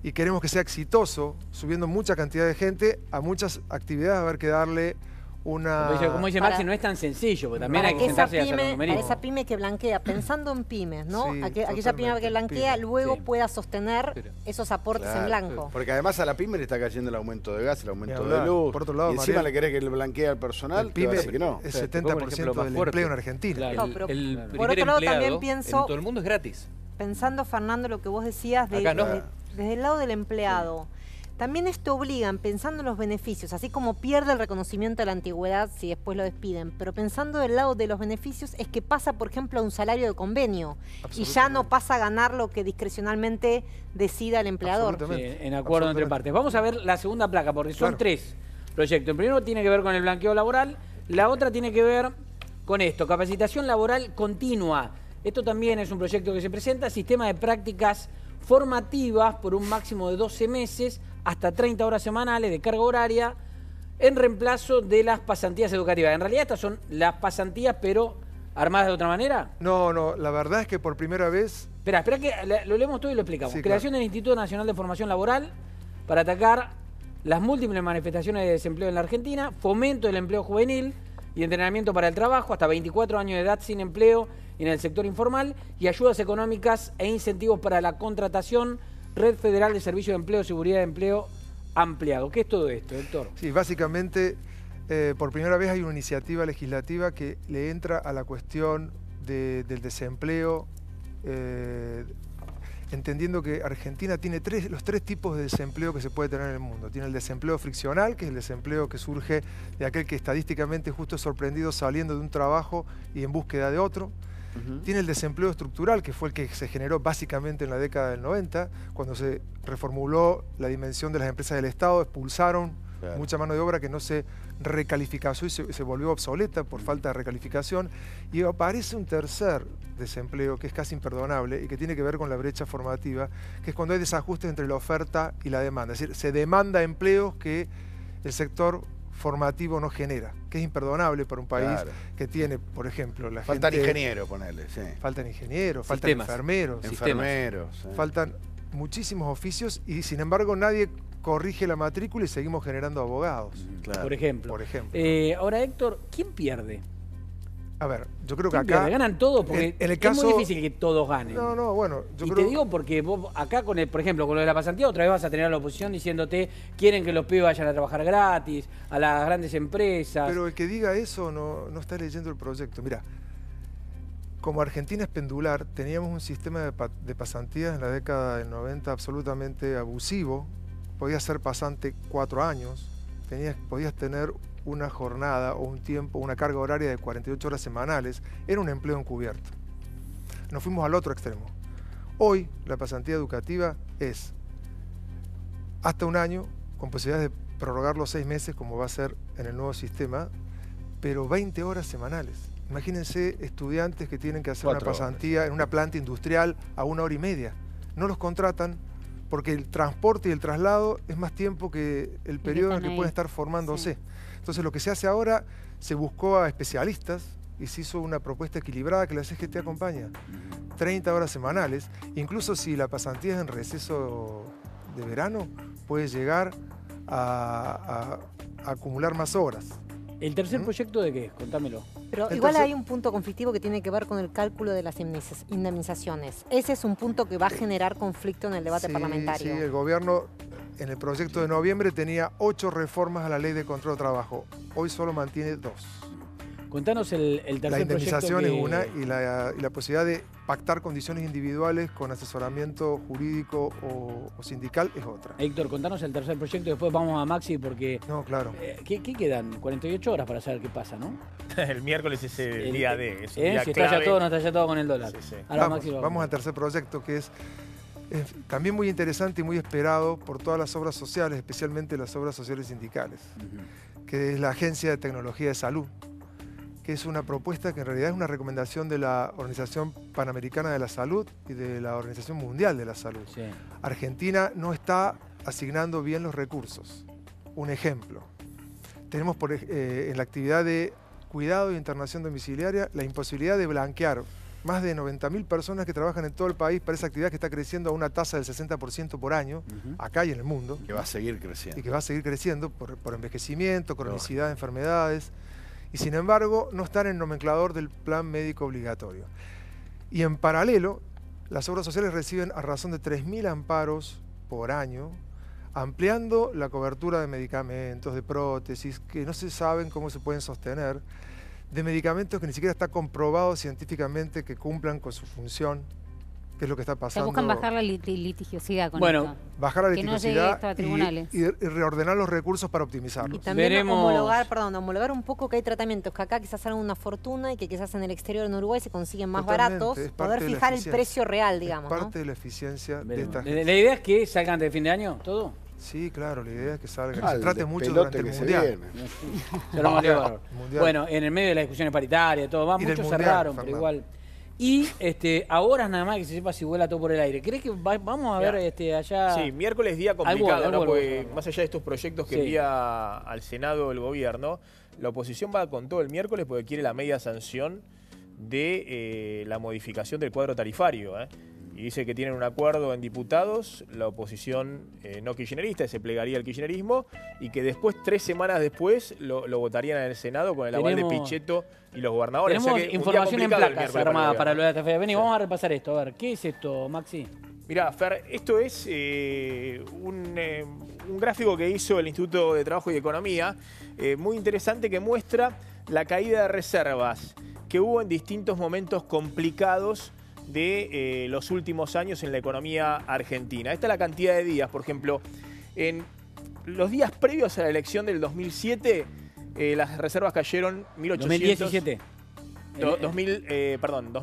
E: y queremos que sea exitoso, subiendo mucha cantidad de gente a muchas actividades, va a haber que darle una...
A: Como dice Maxi, no es tan sencillo, porque también hay que sentarse y hacer los numeritos.
F: Para esa pyme que blanquea, pensando en pymes, ¿no? Sí, aquella pyme que blanquea luego pueda sostener esos aportes en blanco.
C: Porque además a la pyme le está cayendo el aumento de gas, el aumento de luz.
E: Por otro lado,
C: y encima le querés que le blanquee al personal,
E: el pyme
C: que no.
E: Es 70% del empleo en Argentina.
A: Claro.
F: Por otro lado, también pienso...
Q: En todo el mundo es gratis.
F: Pensando, Fernando, lo que vos decías desde el lado del empleado. También esto obliga, pensando en los beneficios, así como pierde el reconocimiento de la antigüedad si después lo despiden, pero pensando del lado de los beneficios es que pasa, por ejemplo, a un salario de convenio y ya no pasa a ganar lo que discrecionalmente decida el empleador.
A: Sí, en acuerdo entre partes. Vamos a ver la segunda placa, porque son tres proyectos. El primero tiene que ver con el blanqueo laboral, la otra tiene que ver con esto, capacitación laboral continua. Esto también es un proyecto que se presenta, sistema de prácticas formativas por un máximo de 12 meses, hasta 30 horas semanales de carga horaria, en reemplazo de las pasantías educativas. En realidad estas son las pasantías, pero armadas de otra manera.
E: No, la verdad es que por primera vez...
A: Espera que lo leemos todo y lo explicamos.
E: Sí,
A: Creación del Instituto Nacional de Formación Laboral para atacar las múltiples manifestaciones de desempleo en la Argentina, fomento del empleo juvenil y entrenamiento para el trabajo, hasta 24 años de edad sin empleo en el sector informal, y ayudas económicas e incentivos para la contratación, Red Federal de Servicios de Empleo, Seguridad de Empleo ampliado. ¿Qué es todo esto, doctor?
E: Sí, básicamente, por primera vez hay una iniciativa legislativa que le entra a la cuestión del desempleo, entendiendo que Argentina tiene los tres tipos de desempleo que se puede tener en el mundo. Tiene el desempleo friccional, que es el desempleo que surge de aquel que estadísticamente justo es sorprendido saliendo de un trabajo y en búsqueda de otro. Tiene el desempleo estructural, que fue el que se generó básicamente en la década del 90, cuando se reformuló la dimensión de las empresas del Estado, expulsaron mucha mano de obra que no se recalificó y se volvió obsoleta por falta de recalificación. Y aparece un tercer desempleo que es casi imperdonable y que tiene que ver con la brecha formativa, que es cuando hay desajustes entre la oferta y la demanda. Es decir, se demanda empleos que el sector formativo no genera, que es imperdonable para un país que tiene, por ejemplo,
C: faltan ingenieros, ponerle,
E: faltan ingenieros, faltan enfermeros, faltan muchísimos oficios y sin embargo nadie corrige la matrícula y seguimos generando abogados.
A: Por ejemplo. Ahora, Héctor, ¿quién pierde?
E: A ver, yo creo que acá...
A: ¿Ganan todos? Porque
E: en el caso,
A: es muy difícil que todos ganen.
E: No, bueno...
A: Te digo porque vos acá, por ejemplo, con lo de la pasantía, otra vez vas a tener a la oposición diciéndote quieren que los pibes vayan a trabajar gratis, a las grandes empresas...
E: Pero el que diga eso no está leyendo el proyecto. Mira, como Argentina es pendular, teníamos un sistema de pasantías en la década del 90 absolutamente abusivo. Podías ser pasante 4 años, podías tener una jornada o un tiempo, una carga horaria de 48 horas semanales, era un empleo encubierto. Nos fuimos al otro extremo. Hoy la pasantía educativa es hasta 1 año, con posibilidades de prorrogar los 6 meses, como va a ser en el nuevo sistema, pero 20 horas semanales. Imagínense estudiantes que tienen que hacer una pasantía en una planta industrial a 1 hora y media. No los contratan porque el transporte y el traslado es más tiempo que el periodo en el que pueden estar formándose. Entonces lo que se hace ahora, se buscó a especialistas y se hizo una propuesta equilibrada que la CGT acompaña. 30 horas semanales, incluso si la pasantía es en receso de verano, puede llegar a acumular más horas.
A: ¿El tercer proyecto de qué es? Contámelo.
F: Pero igual hay un punto conflictivo que tiene que ver con el cálculo de las indemnizaciones. Ese es un punto que va a generar conflicto en el debate parlamentario.
E: Sí, el gobierno en el proyecto de noviembre tenía 8 reformas a la ley de control de trabajo. Hoy solo mantiene 2.
A: Contanos el tercer
E: La indemnización
A: proyecto
E: es una y la posibilidad de pactar condiciones individuales con asesoramiento jurídico o sindical es otra.
A: Héctor, contanos el tercer proyecto y después vamos a Maxi porque...
E: No, claro.
A: ¿Qué quedan? 48 horas para saber qué pasa, ¿no?
P: El miércoles es el día D. Es un día
A: si
P: clave.
A: está ya todo, no está ya todo con el dólar.
P: Sí.
A: Ahora,
E: Vamos al tercer proyecto, que es también muy interesante y muy esperado por todas las obras sociales, especialmente las obras sociales sindicales, que es la Agencia de Tecnología de Salud, que es una propuesta que en realidad es una recomendación de la Organización Panamericana de la Salud y de la Organización Mundial de la Salud.
A: Sí.
E: Argentina no está asignando bien los recursos. Un ejemplo, tenemos en la actividad de cuidado e internación domiciliaria la imposibilidad de blanquear más de 90.000 personas que trabajan en todo el país para esa actividad que está creciendo a una tasa del 60% por año, acá y en el mundo.
C: Que va a seguir creciendo.
E: Y que va a seguir creciendo por envejecimiento, cronicidad, enfermedades. Y sin embargo, no están en el nomenclador del plan médico obligatorio. Y en paralelo, las obras sociales reciben a razón de 3.000 amparos por año, ampliando la cobertura de medicamentos, de prótesis, que no se saben cómo se pueden sostener, de medicamentos que ni siquiera está comprobado científicamente que cumplan con su función, que es lo que está pasando.
B: Se buscan bajar la litigiosidad con
E: esto.
B: esto.
E: Bajar la
B: que no llegue
E: litigiosidad
B: esto a tribunales.
E: y reordenar los recursos para optimizarlos.
F: Y también homologar un poco que hay tratamientos que acá quizás salen una fortuna y que quizás en el exterior, en Uruguay, se consiguen más baratos. Poder fijar el precio real, digamos.
E: Es parte de la eficiencia de esta
A: gente. ¿La idea es que salgan antes de fin de año todo?
E: Sí, claro, la idea es que salga, que se trate mucho durante el Mundial.
A: Bueno, en el medio de las discusiones paritarias, todo, muchos cerraron, pero igual. Y ahora nada más que se sepa si vuela todo por el aire. ¿Crees que vamos a ver allá?
P: Sí, miércoles día complicado, ¿no? Porque más allá de estos proyectos que envía al Senado el gobierno, la oposición va con todo el miércoles porque quiere la media sanción de la modificación del cuadro tarifario, Y dice que tienen un acuerdo en diputados, la oposición no kirchnerista, se plegaría al kirchnerismo, y que después, 3 semanas después, lo votarían en el Senado con el aval de Pichetto y los gobernadores.
A: Tenemos
P: o sea que
A: información en placas armada para lo de la TFE. Vení, vamos a repasar esto. A ver, ¿qué es esto, Maxi?
P: Mirá, Fer, esto es un gráfico que hizo el Instituto de Trabajo y Economía, muy interesante, que muestra la caída de reservas que hubo en distintos momentos complicados de los últimos años en la economía argentina. Esta es la cantidad de días. Por ejemplo, en los días previos a la elección del 2007, las reservas cayeron 1.800...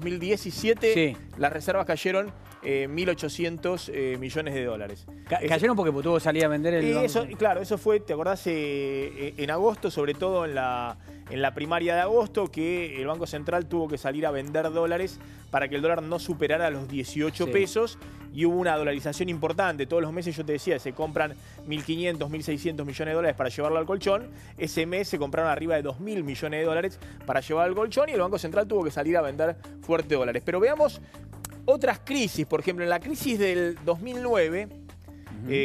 P: 2017, sí. Las reservas cayeron 1.800 millones de dólares.
A: Cayeron porque tuvo que salir a vender el...
P: Claro, eso fue, ¿te acordás? En agosto, sobre todo en la primaria de agosto, que el Banco Central tuvo que salir a vender dólares para que el dólar no superara los 18 pesos, y hubo una dolarización importante. Todos los meses, yo te decía, se compran 1.500, 1.600 millones de dólares para llevarlo al colchón. Ese mes se compraron arriba de 2.000 millones de dólares para llevar al colchón, y el Banco Central tuvo que salir a vender fuerte dólares. Pero veamos otras crisis. Por ejemplo, en la crisis del 2009,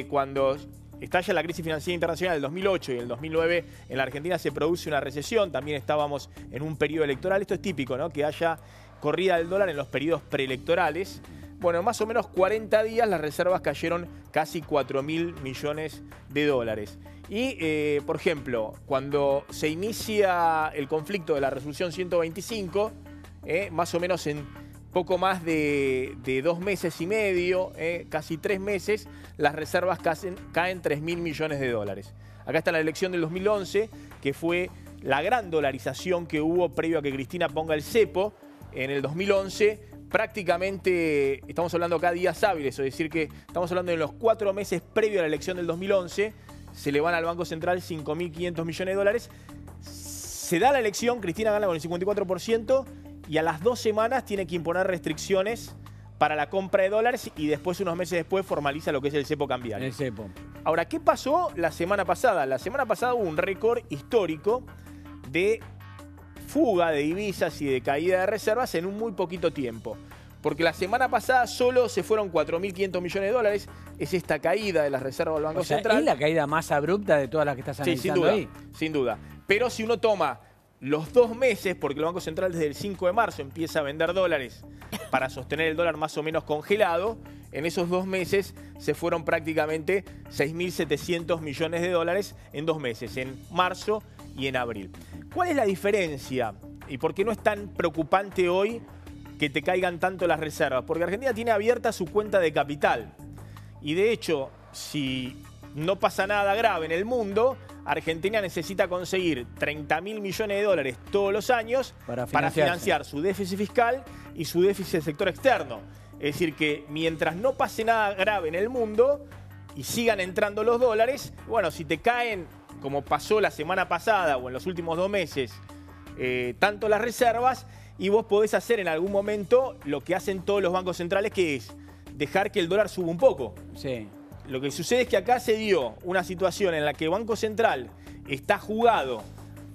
P: cuando estalla la crisis financiera internacional del 2008 y en el 2009 en la Argentina se produce una recesión, también estábamos en un periodo electoral. Esto es típico, ¿no? Que haya corrida del dólar en los periodos preelectorales. Bueno, en más o menos 40 días las reservas cayeron casi 4.000 millones de dólares. Y, por ejemplo, cuando se inicia el conflicto de la resolución 125, más o menos en poco más de 2 meses y medio, casi 3 meses, las reservas caen 3.000 millones de dólares. Acá está la elección del 2011, que fue la gran dolarización que hubo previo a que Cristina ponga el cepo. En el 2011, prácticamente, estamos hablando acá días hábiles, es decir que estamos hablando de los 4 meses previo a la elección del 2011, se le van al Banco Central 5.500 millones de dólares. Se da la elección, Cristina gana con el 54%, y a las 2 semanas tiene que imponer restricciones para la compra de dólares, y después, unos meses después, formaliza lo que es el cepo cambiario.
A: El cepo.
P: Ahora, ¿qué pasó la semana pasada? La semana pasada hubo un récord histórico de fuga de divisas y de caída de reservas en un muy poquito tiempo. Porque la semana pasada solo se fueron 4.500 millones de dólares. Es esta caída de las reservas del Banco Central.
A: ¿Es la caída más abrupta de todas las que estás analizando ahí?
P: Sin duda. Pero si uno toma los 2 meses, porque el Banco Central desde el 5 de marzo empieza a vender dólares para sostener el dólar más o menos congelado, en esos 2 meses se fueron prácticamente 6.700 millones de dólares en 2 meses, en marzo y en abril. ¿Cuál es la diferencia ¿Y por qué no es tan preocupante hoy que te caigan tanto las reservas? Porque Argentina tiene abierta su cuenta de capital. Y de hecho, si no pasa nada grave en el mundo, Argentina necesita conseguir 30.000 millones de dólares todos los años para financiar su déficit fiscal y su déficit del sector externo. Es decir, que mientras no pase nada grave en el mundo y sigan entrando los dólares, bueno, si te caen, como pasó la semana pasada o en los últimos 2 meses, tanto las reservas, y vos podés hacer en algún momento lo que hacen todos los bancos centrales, que es dejar que el dólar suba un poco.
A: Sí.
P: Lo que sucede es que acá se dio una situación en la que el Banco Central está jugado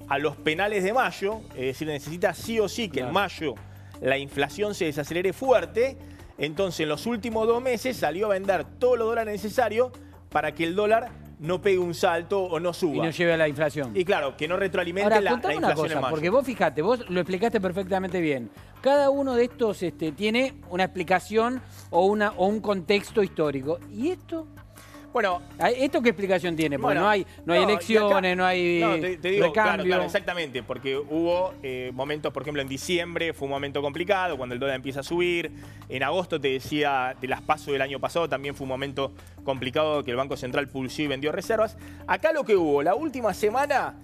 P: a los penales de mayo, es decir, necesita sí o sí que en mayo la inflación se desacelere fuerte. Entonces, en los últimos 2 meses salió a vender todos los dólares necesarios para que el dólar no pegue un salto o no suba.
A: Y no lleve a la inflación.
P: Y claro, que no retroalimente
A: Ahora,
P: la
A: contame una
P: inflación
A: cosa,
P: en mayo.
A: porque vos fijate, vos lo explicaste perfectamente bien. Cada uno de estos tiene una explicación o un contexto histórico. ¿Y esto?
P: Bueno,
A: ¿esto qué explicación tiene? Porque
P: bueno,
A: no hay elecciones, no hay
P: te digo,
A: recambio.
P: Claro, exactamente, porque hubo momentos, por ejemplo, en diciembre fue un momento complicado, cuando el dólar empieza a subir. En agosto, te decía, de las PASO del año pasado, también fue un momento complicado que el Banco Central pulsó y vendió reservas. Acá lo que hubo, la última semana,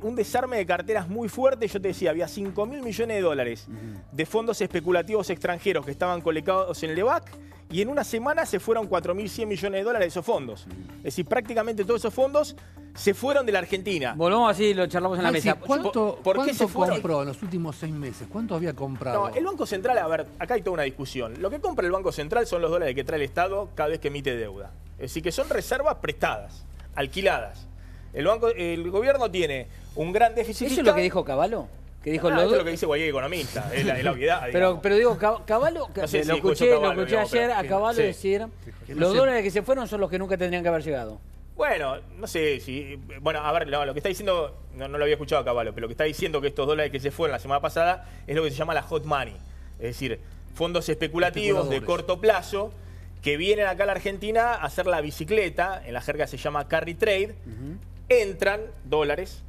P: un desarme de carteras muy fuerte. Yo te decía, había 5.000 millones de dólares de fondos especulativos extranjeros que estaban colocados en el LEVAC, y en una semana se fueron 4.100 millones de dólares de esos fondos. Es decir, prácticamente todos esos fondos se fueron de la Argentina.
A: Volvamos así, lo charlamos en la mesa.
O: ¿Cuánto
P: se fueron?
O: compró en los últimos 6 meses? ¿Cuánto había comprado?
P: No, el Banco Central, a ver, acá hay toda una discusión. Lo que compra el Banco Central son los dólares que trae el Estado cada vez que emite deuda. Es decir, que son reservas prestadas, alquiladas. El gobierno tiene un gran déficit fiscal.
A: ¿Eso es lo que dijo Cavallo? Que dijo
P: esto es lo que dice cualquier economista, es la obviedad.
A: Pero digo, Cavallo,
P: no sé si
A: lo escuché
P: Cavallo,
A: ayer a Cavallo decir, los dólares que se fueron son los que nunca tendrían que haber llegado.
P: Bueno, no sé si... Bueno, a ver, lo que está diciendo, no lo había escuchado a Cavallo, pero lo que está diciendo que estos dólares que se fueron la semana pasada es lo que se llama la hot money. Es decir, fondos especulativos de corto plazo que vienen acá a la Argentina a hacer la bicicleta, en la jerga se llama carry trade, entran dólares,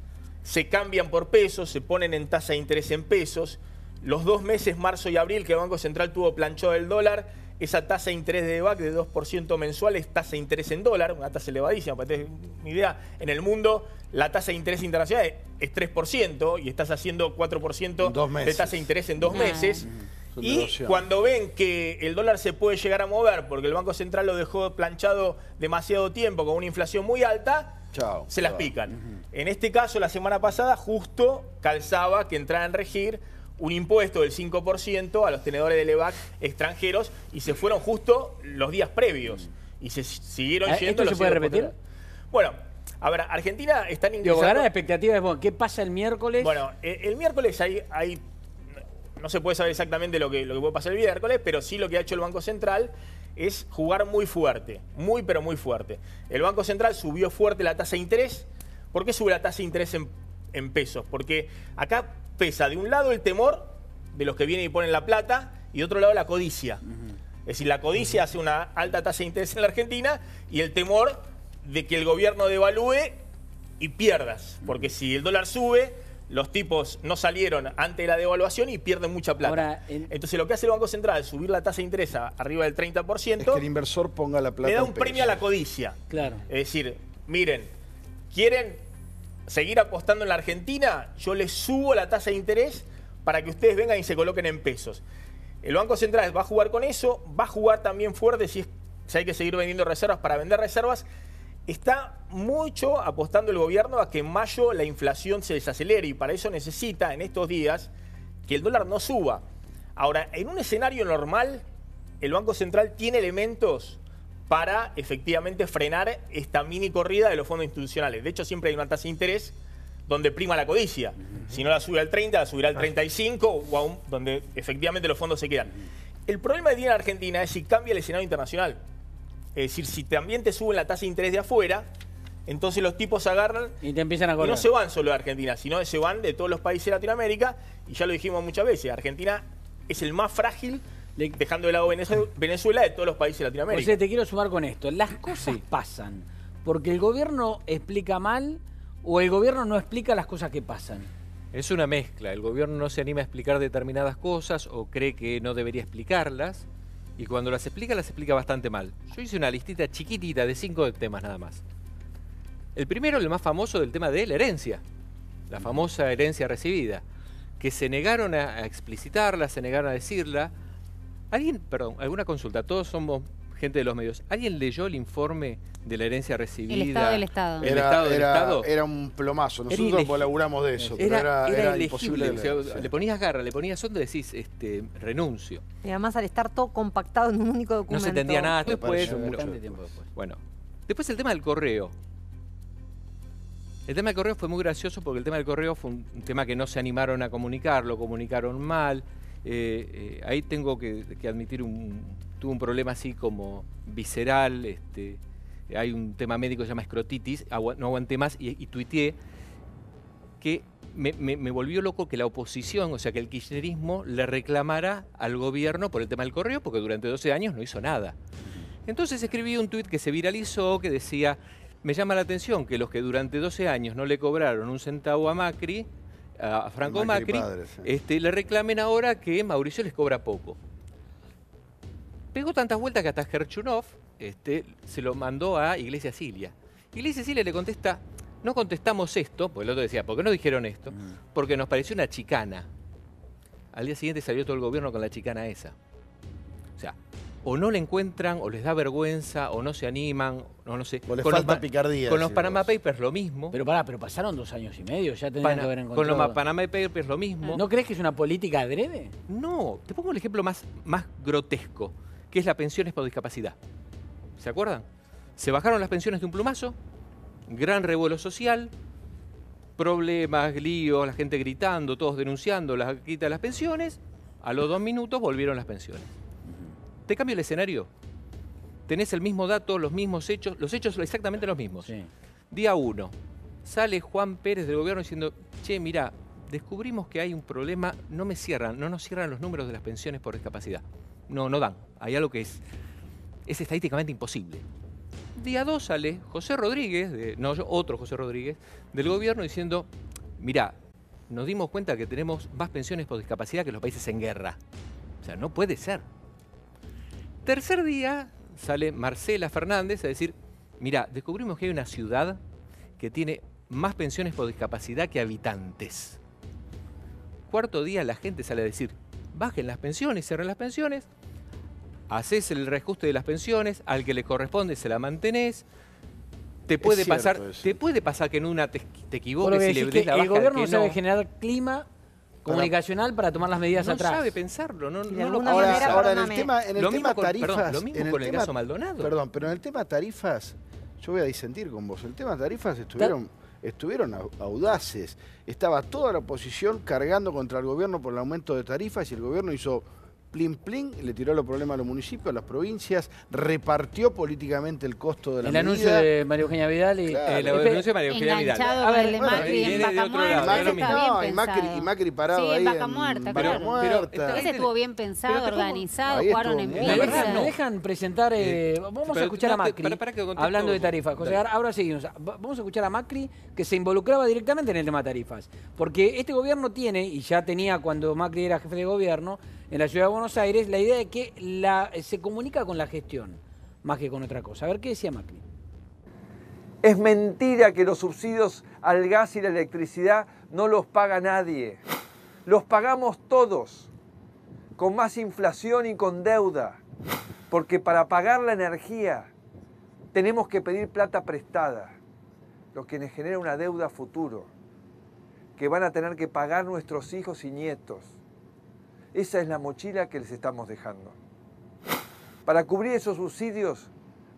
P: se cambian por pesos, se ponen en tasa de interés en pesos. Los 2 meses, marzo y abril, que el Banco Central tuvo planchado el dólar, esa tasa de interés de DEVAC de 2% mensual es tasa de interés en dólar, una tasa elevadísima. Para tener una idea, en el mundo la tasa de interés internacional es 3% y estás haciendo 4% de tasa de interés en 2 meses. Y cuando ven que el dólar se puede llegar a mover porque el Banco Central lo dejó planchado demasiado tiempo con una inflación muy alta, se las pican. En este caso, la semana pasada, justo calzaba que entrara en regir un impuesto del 5% a los tenedores de LEVAC extranjeros y se fueron justo los días previos. Y se siguieron yendo.
A: ¿Esto se puede repetir?
P: Bueno, a ver, Argentina está ingresando...
A: Ahora la expectativa es, bueno, ¿qué pasa el miércoles?
P: Bueno, el miércoles hay no se puede saber exactamente lo que puede pasar el miércoles, pero sí lo que ha hecho el Banco Central es jugar muy fuerte, muy pero muy fuerte. El Banco Central subió fuerte la tasa de interés. ¿Por qué sube la tasa de interés en pesos? Porque acá pesa de un lado el temor de los que vienen y ponen la plata y de otro lado la codicia. Es decir, la codicia hace una alta tasa de interés en la Argentina y el temor de que el gobierno devalúe y pierdas. Porque si el dólar sube, los tipos no salieron antes de la devaluación y pierden mucha plata.
A: Ahora,
P: entonces lo que hace el Banco Central, subir la tasa de interés arriba del 30%,
C: es que el inversor ponga la plata.
P: Le da un premio a la codicia.
A: Claro.
P: Es decir, miren, ¿quieren seguir apostando en la Argentina? Yo les subo la tasa de interés para que ustedes vengan y se coloquen en pesos. El Banco Central va a jugar con eso, va a jugar también fuerte si hay que seguir vendiendo reservas para vender reservas. Está mucho apostando el gobierno a que en mayo la inflación se desacelere y para eso necesita en estos días que el dólar no suba. Ahora, en un escenario normal, el Banco Central tiene elementos para efectivamente frenar esta mini corrida de los fondos institucionales. De hecho, siempre hay una tasa de interés donde prima la codicia. Si no la sube al 30, la subirá al 35 o aún donde efectivamente los fondos se quedan. El problema que tiene la Argentina es si cambia el escenario internacional. Es decir, si también te suben la tasa de interés de afuera, entonces los tipos agarran
A: y te empiezan a correr.
P: Y no se van solo de Argentina, sino se van de todos los países de Latinoamérica. Y ya lo dijimos muchas veces, Argentina es el más frágil, dejando de lado Venezuela, de todos los países de Latinoamérica.
A: José, te quiero sumar con esto. Las cosas pasan porque el gobierno explica mal o el gobierno no explica las cosas que pasan.
Q: Es una mezcla. El gobierno no se anima a explicar determinadas cosas o cree que no debería explicarlas. Y cuando las explica bastante mal. Yo hice una listita chiquitita de 5 temas nada más. El primero, el más famoso, del tema de la herencia. La famosa herencia recibida. Que se negaron a explicitarla, se negaron a decirla. Alguna consulta. Todos somos gente de los medios. ¿Alguien leyó el informe de la herencia recibida?
B: El Estado del Estado.
Q: ¿El Estado del Estado?
C: Era un plomazo. Nosotros colaboramos de eso.
Q: Era
C: imposible.
Q: O sea, le ponías garra, le ponías onda y decís, renuncio.
F: Y además al estar todo compactado en un único documento.
Q: No se entendía nada después.
A: Bastante tiempo después.
Q: Bueno, después el tema del correo. El tema del correo fue muy gracioso porque el tema del correo fue un tema que no se animaron a comunicar, lo comunicaron mal. Ahí tengo que admitir tuve un problema así como visceral. Hay un tema médico que se llama escrotitis, no aguanté más y tuiteé que me volvió loco que la oposición, o sea que el kirchnerismo le reclamara al gobierno por el tema del correo porque durante 12 años no hizo nada. Entonces escribí un tuit que se viralizó que decía: me llama la atención que los que durante 12 años no le cobraron un centavo a Macri, a Franco Macri, padre, sí, le reclamen ahora que Mauricio les cobra poco. Pegó tantas vueltas que hasta Gerchunov se lo mandó a Iglesia Cilia. Iglesia Cilia le contesta: no contestamos esto, porque el otro decía, ¿por qué no dijeron esto? Porque nos pareció una chicana. Al día siguiente salió todo el gobierno con la chicana esa. O sea, o no le encuentran, o les da vergüenza, o no se animan, o no sé.
C: O les falta picardía.
Q: Con los Panama Papers lo mismo.
A: Pero pasaron 2 años y medio, ya tendrían que haber encontrado.
Q: Con los Panama Papers lo mismo.
A: ¿No crees que es una política adrede?
Q: No, te pongo el ejemplo más grotesco, que es la pensiones por discapacidad. ¿Se acuerdan? Se bajaron las pensiones de un plumazo, gran revuelo social, problemas, líos, la gente gritando, todos denunciando la quita de las pensiones. A los 2 minutos volvieron las pensiones. Te cambio el escenario. Tenés el mismo dato, los mismos hechos, los hechos son exactamente los mismos. Sí. Día 1, sale Juan Pérez del gobierno diciendo: che, mirá, descubrimos que hay un problema, no nos cierran los números de las pensiones por discapacidad. No dan. Hay algo que es estadísticamente imposible. Día 2 sale José Rodríguez, otro José Rodríguez, del gobierno diciendo: mirá, nos dimos cuenta que tenemos más pensiones por discapacidad que los países en guerra. O sea, no puede ser. Tercer día sale Marcela Fernández a decir: mirá, descubrimos que hay una ciudad que tiene más pensiones por discapacidad que habitantes. Cuarto día la gente sale a decir: bajen las pensiones, cierren las pensiones, haces el reajuste de las pensiones, al que le corresponde se la mantenés. Te puede pasar que en una te equivoques y le des la baja.
A: El gobierno no sabe generar clima comunicacional para tomar las medidas atrás.
Q: No sabe pensarlo, no lo
C: ahora en el tema tarifas,
Q: lo mismo con el caso Maldonado.
C: Perdón, pero en el tema tarifas, yo voy a disentir con vos. El tema tarifas estuvieron audaces. Estaba toda la oposición cargando contra el gobierno por el aumento de tarifas y el gobierno hizo plin plin, le tiró los problemas a los municipios, a las provincias, repartió políticamente el costo de la medida.
A: El anuncio de María Eugenia Vidal y
Q: el anuncio de María Eugenia Vidal.
B: A ver, de Macri en Vaca Muerta.
C: Y Macri parado ahí
B: en Vaca Muerta, claro. Ese estuvo bien pensado, organizado, jugaron en
A: pie. Me dejan presentar, vamos a escuchar a Macri, hablando de tarifas. José, ahora seguimos. Vamos a escuchar a Macri, que se involucraba directamente en el tema tarifas. Porque este gobierno tiene, y ya tenía cuando Macri era jefe de gobierno, en la ciudad de Buenos Aires, la idea de que se comunica con la gestión, más que con otra cosa. A ver, ¿qué decía Macri?
D: Es mentira que los subsidios al gas y la electricidad no los paga nadie. Los pagamos todos, con más inflación y con deuda. Porque para pagar la energía tenemos que pedir plata prestada, lo que nos genera una deuda a futuro, que van a tener que pagar nuestros hijos y nietos. Esa es la mochila que les estamos dejando. Para cubrir esos subsidios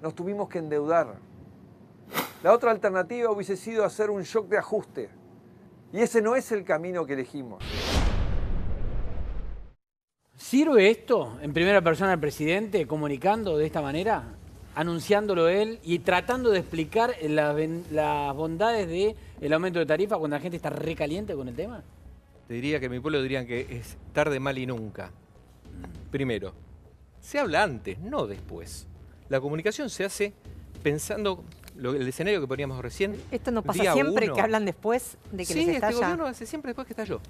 D: nos tuvimos que endeudar. La otra alternativa hubiese sido hacer un shock de ajuste. Y ese no es el camino que elegimos.
A: ¿Sirve esto en primera persona el presidente comunicando de esta manera? Anunciándolo él y tratando de explicar las bondades del aumento de tarifa cuando la gente está recaliente con el tema?
Q: Te diría que en mi pueblo dirían que es tarde, mal y nunca. Primero, se habla antes, no después. La comunicación se hace pensando, el escenario que poníamos recién.
F: Esto nos pasa siempre que hablan después de que les estalla.
Q: Este gobierno hace siempre después que estalló.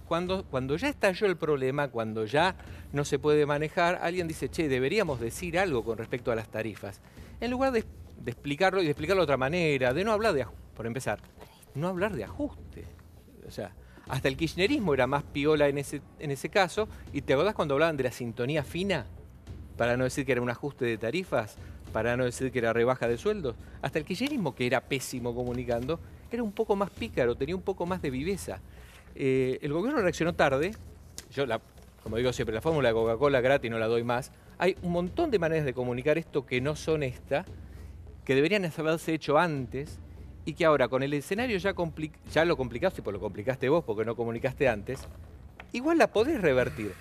Q: Cuando ya estalló el problema, cuando ya no se puede manejar, alguien dice, che, deberíamos decir algo con respecto a las tarifas. En lugar de explicarlo y de explicarlo de otra manera, de no hablar de, por empezar, no hablar de ajuste. O sea, hasta el kirchnerismo era más piola en ese caso. ¿Y te acordás cuando hablaban de la sintonía fina? Para no decir que era un ajuste de tarifas, para no decir que era rebaja de sueldos. Hasta el kirchnerismo, que era pésimo comunicando, era un poco más pícaro, tenía un poco más de viveza. El gobierno reaccionó tarde. Yo, como digo siempre, la fórmula de Coca-Cola gratis no la doy más. Hay un montón de maneras de comunicar esto que no son esta, que deberían haberse hecho antes y que ahora con el escenario ya lo complicaste, pues lo complicaste vos porque no comunicaste antes, igual la podés revertir.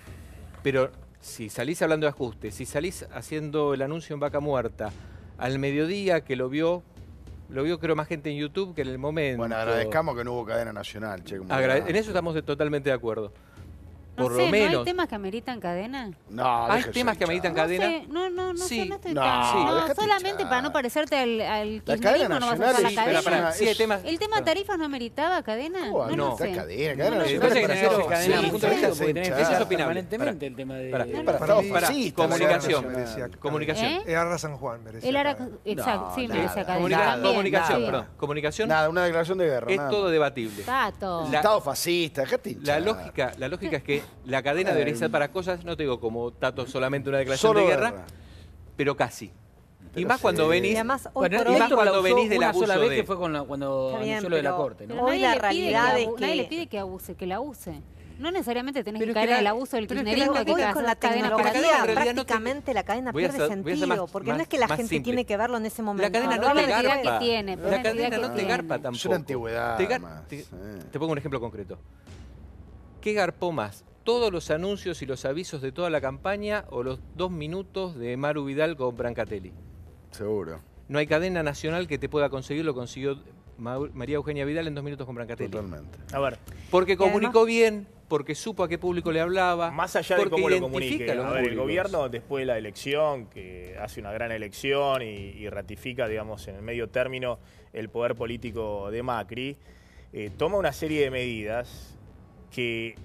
Q: Pero si salís hablando de ajustes, si salís haciendo el anuncio en Vaca Muerta al mediodía, que lo vio creo más gente en YouTube que en el momento.
C: Bueno, agradezcamos que no hubo cadena nacional, che.
Q: En eso estamos totalmente de acuerdo. Por lo menos.
B: ¿No hay temas que ameritan cadena?
C: No,
Q: hay temas que ameritan cadena.
B: No sé, no estoy
C: No,
B: tan... solamente para no parecerte al kirchnerismo no vas a usar la cadena.
Q: Sí, hay temas.
B: ¿El tema tarifas no ameritaba cadena?
C: No sé. Cadena
A: Eso es opinable. Permanentemente el tema de...
Q: Comunicación.
E: Ara San Juan merecía.
B: Exacto, sí, merecía cadena.
Q: Comunicación, perdón. Comunicación.
C: Nada, una declaración de guerra.
Q: Es todo debatible.
C: Estado fascista,
Q: la lógica es que la cadena debería ser para cosas, no te digo como Tato solamente una declaración de guerra, pero casi. Y más cuando venís, cuando venís del abuso
A: sola vez
Q: de...
A: que fue cuando anunció lo de la corte, ¿no?
F: Hoy la realidad es que
B: nadie le pide que abuse, que la use. No necesariamente tenés que caer en el abuso del kirchnerismo de que
F: con la tecnología prácticamente la cadena pierde sentido, porque no es que la gente tiene que verlo en ese momento.
Q: La cadena no te garpa.
B: La
Q: cadena no te garpa tampoco.
C: Es una antigüedad.
Q: Te pongo un ejemplo concreto. ¿Qué garpó más? ¿Todos los anuncios y los avisos de toda la campaña o los 2 minutos de Maru Vidal con Brancatelli?
C: Seguro.
Q: No hay cadena nacional que te pueda conseguir, lo consiguió María Eugenia Vidal en 2 minutos con Brancatelli.
C: Totalmente.
P: A ver.
Q: Porque comunicó bien, porque supo a qué público le hablaba.
P: Más allá de cómo lo comunique. A ver, el gobierno, después de la elección, que hace una gran elección y ratifica, digamos, en el medio término el poder político de Macri, toma una serie de medidas que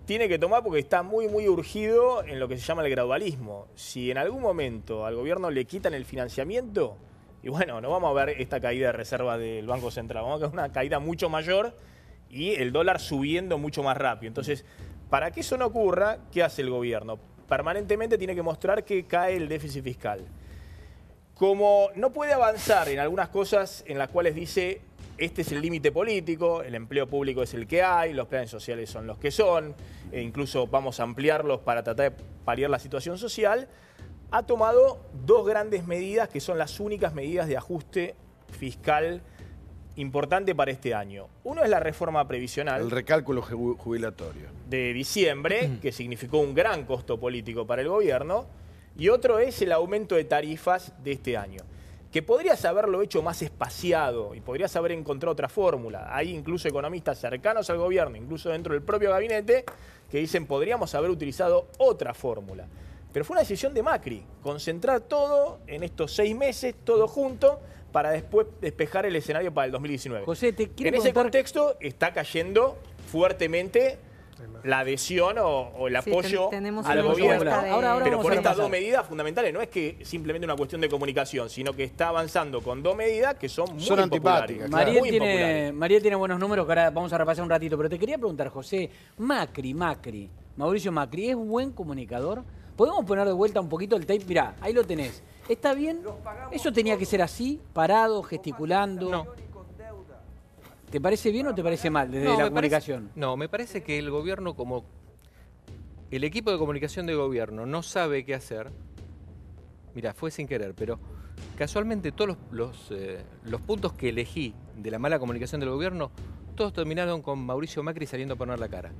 P: tiene que tomar porque está muy urgido en lo que se llama el gradualismo. Si en algún momento al gobierno le quitan el financiamiento, y bueno, no vamos a ver esta caída de reservas del Banco Central, vamos a ver una caída mucho mayor y el dólar subiendo mucho más rápido. Entonces, para que eso no ocurra, ¿qué hace el gobierno? Permanentemente tiene que mostrar que cae el déficit fiscal. Como no puede avanzar en algunas cosas en las cuales dice... Este es el límite político, el empleo público es el que hay, los planes sociales son los que son, e incluso vamos a ampliarlos para tratar de paliar la situación social, ha tomado 2 grandes medidas que son las únicas medidas de ajuste fiscal importante para este año. Uno es la reforma previsional.
C: El recálculo jubilatorio.
P: De diciembre, que significó un gran costo político para el gobierno, y otro es el aumento de tarifas de este año, que podrías haberlo hecho más espaciado y podrías haber encontrado otra fórmula. Hay incluso economistas cercanos al gobierno, incluso dentro del propio gabinete, que dicen podríamos haber utilizado otra fórmula. Pero fue una decisión de Macri, concentrar todo en estos 6 meses, todo junto, para después despejar el escenario para el 2019.
A: José,
P: en ese contexto está cayendo fuertemente la adhesión o el apoyo al gobierno. Pero por estas 2 medidas fundamentales, no es que simplemente una cuestión de comunicación, sino que está avanzando con 2 medidas que son muy impopulares.
A: María tiene buenos números que ahora vamos a repasar un ratito, pero te quería preguntar, José, Mauricio Macri, ¿es buen comunicador? ¿Podemos poner de vuelta un poquito el tape? Mirá, ahí lo tenés. ¿Está bien? ¿Eso tenía que ser así, parado, gesticulando?
Q: No.
A: ¿Te parece bien o te parece mal desde la comunicación?
Q: Me parece que el gobierno, como el equipo de comunicación de gobierno no sabe qué hacer. Mira, fue sin querer, pero casualmente todos los puntos que elegí de la mala comunicación del gobierno, todos terminaron con Mauricio Macri saliendo a poner la cara.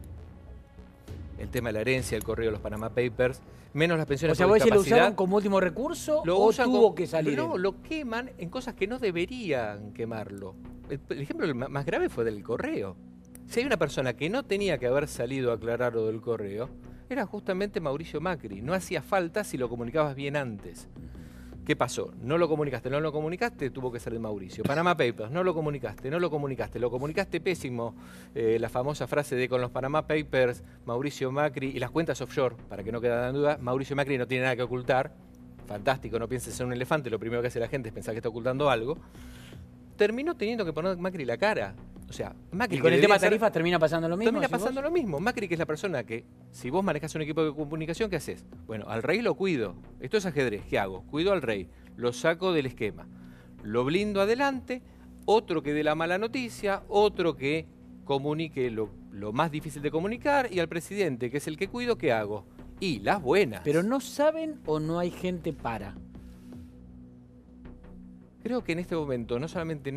Q: El tema de la herencia, el correo de los Panama Papers, menos las pensiones por discapacidad.
A: ¿O sea, vos lo usaron como último recurso o tuvo que salir?
Q: No, lo queman en cosas que no deberían quemarlo. El ejemplo más grave fue del correo. Si hay una persona que no tenía que haber salido a aclarar lo del correo, era justamente Mauricio Macri. No hacía falta si lo comunicabas bien antes. ¿Qué pasó? No lo comunicaste, tuvo que ser de Mauricio. Panama Papers, no lo comunicaste pésimo. La famosa frase de con los Panama Papers, Mauricio Macri y las cuentas offshore, para que no quede en duda, Mauricio Macri no tiene nada que ocultar. Fantástico, no pienses en un elefante, lo primero que hace la gente es pensar que está ocultando algo. Terminó teniendo que poner Macri la cara. O sea, Macri.
A: ¿Y con el tema tarifas termina pasando lo mismo?
Q: Termina pasando lo mismo. Macri, que es la persona que, si vos manejás un equipo de comunicación, ¿qué haces? Bueno, al rey lo cuido. Esto es ajedrez. ¿Qué hago? Cuido al rey. Lo saco del esquema. Lo blindo adelante. Otro que dé la mala noticia. Otro que comunique lo más difícil de comunicar. Y al presidente, que es el que cuido, ¿qué hago? Y las buenas.
A: ¿Pero no saben o no hay gente para?
Q: Creo que en este momento no solamente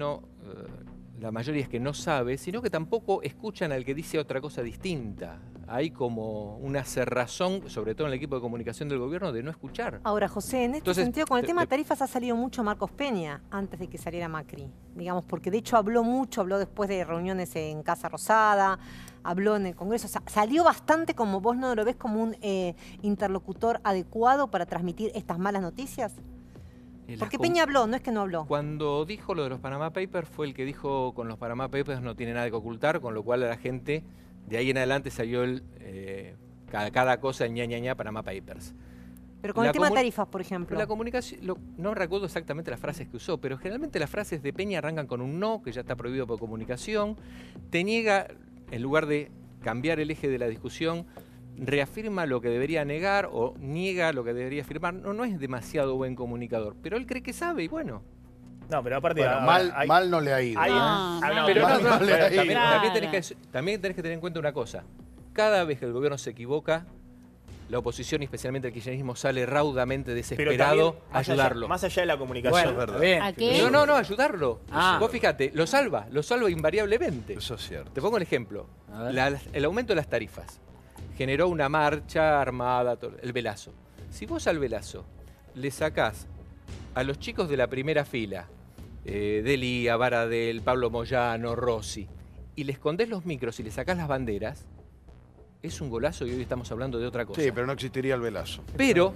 Q: la mayoría es que no sabe, sino que tampoco escuchan al que dice otra cosa distinta. Hay como una cerrazón, sobre todo en el equipo de comunicación del gobierno, de no escuchar.
F: Ahora, José, en este sentido, con el tema de tarifas ha salido mucho Marcos Peña antes de que saliera Macri, digamos, porque de hecho habló mucho, habló después de reuniones en Casa Rosada, habló en el Congreso, o sea, salió bastante, como vos no lo ves como un interlocutor adecuado para transmitir estas malas noticias. Porque Peña habló, no es que no habló.
Q: Cuando dijo lo de los Panama Papers, fue el que dijo con los Panama Papers no tiene nada que ocultar, con lo cual a la gente, de ahí en adelante salió cada cosa en ña, Panama Papers.
F: Pero con el tema de tarifas, por ejemplo.
Q: La comunicación, no recuerdo exactamente las frases que usó, pero generalmente las frases de Peña arrancan con un no, que ya está prohibido por comunicación, te niega, en lugar de cambiar el eje de la discusión, reafirma lo que debería negar o niega lo que debería afirmar. No es demasiado buen comunicador, pero él cree que sabe y bueno.
P: No, pero aparte...
C: Bueno, mal no le ha ido.
Q: También tenés que tener en cuenta una cosa. Cada vez que el gobierno se equivoca, la oposición y especialmente el kirchnerismo sale raudamente desesperado a ayudarlo.
P: Más allá de la comunicación.
Q: Bueno, no, ayudarlo. Vos fíjate, lo salva invariablemente.
C: Eso es cierto.
Q: Te pongo el ejemplo. El aumento de las tarifas generó una marcha armada, el Velazo. Si vos al Velazo le sacás a los chicos de la primera fila, Delía, Baradel, Pablo Moyano, Rossi, y le escondés los micros y le sacás las banderas, es un golazo y hoy estamos hablando de otra cosa.
C: Sí, pero no existiría el Velazo.
Q: Pero,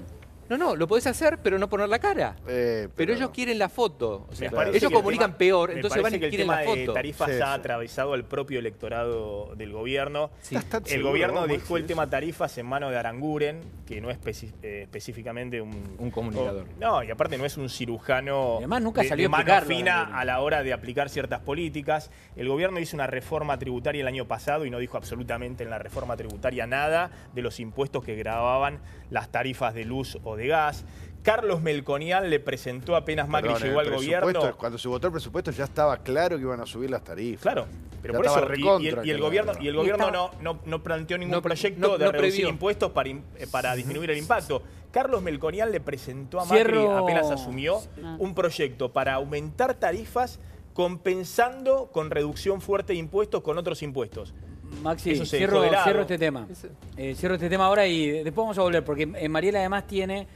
Q: lo podés hacer, pero no poner la cara. Pero ellos quieren la foto. O sea, ellos comunican peor, entonces van y quieren la foto.
P: El tema de tarifas ha atravesado el propio electorado del gobierno. Sí. El gobierno dejó el tema tarifas en manos de Aranguren, que no es específicamente un
Q: comunicador.
P: No, y aparte no es un cirujano
A: además, nunca salió
P: de mano fina a la hora de aplicar ciertas políticas. El gobierno hizo una reforma tributaria el año pasado y no dijo absolutamente en la reforma tributaria nada de los impuestos que gravaban las tarifas de luz o de gas. Carlos Melconian le presentó apenas Macri llegó al gobierno.
C: Cuando se votó el presupuesto ya estaba claro que iban a subir las tarifas.
P: Claro, pero por eso y el gobierno no planteó ningún proyecto de reducir impuestos para disminuir el impacto. Carlos Melconian le presentó a Macri, apenas asumió, un proyecto para aumentar tarifas compensando con reducción fuerte de impuestos con otros impuestos.
A: Maxi, cierro este tema. Cierro este tema ahora y después vamos a volver, porque Mariela además tiene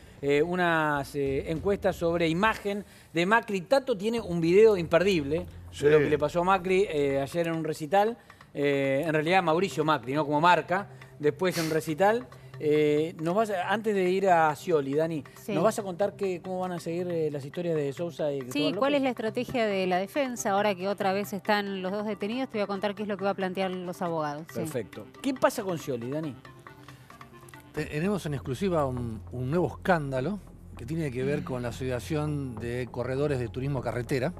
A: unas encuestas sobre imagen de Macri. Tato tiene un video imperdible de lo que le pasó a Macri ayer en un recital. En realidad Mauricio Macri, ¿no? Como marca. Después en un recital. Antes de ir a Scioli, Dani, ¿nos vas a contar cómo van a seguir las historias de Sousa y Cristóbal López?
B: ¿Cuál es la estrategia de la defensa? Ahora que otra vez están los dos detenidos, te voy a contar qué es lo que va a plantear los abogados.
A: Perfecto. ¿Qué pasa con Scioli, Dani?
O: Tenemos en exclusiva un nuevo escándalo que tiene que ver con la Asociación de Corredores de Turismo Carretera.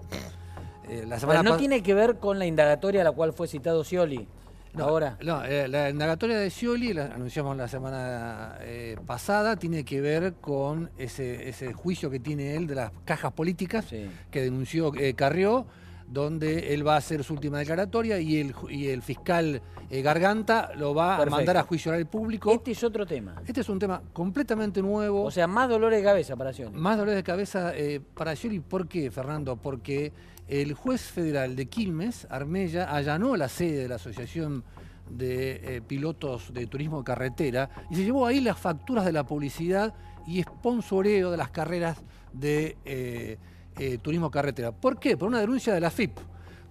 A: No tiene que ver con la indagatoria a la cual fue citado Scioli.
O: La indagatoria de Scioli, la anunciamos la semana pasada, tiene que ver con ese juicio que tiene él de las cajas políticas que denunció Carrió, donde él va a hacer su última declaratoria y el fiscal Garganta lo va a mandar a juicio oral público.
A: Este es otro tema.
O: Este es un tema completamente nuevo.
A: O sea, más dolores de cabeza para Scioli.
O: Más dolores de cabeza para Scioli. ¿Por qué, Fernando? Porque el juez federal de Quilmes, Armella, allanó la sede de la Asociación de Pilotos de Turismo de Carretera y se llevó ahí las facturas de la publicidad y sponsoreo de las carreras de turismo carretera. ¿Por qué? Por una denuncia de la FIP,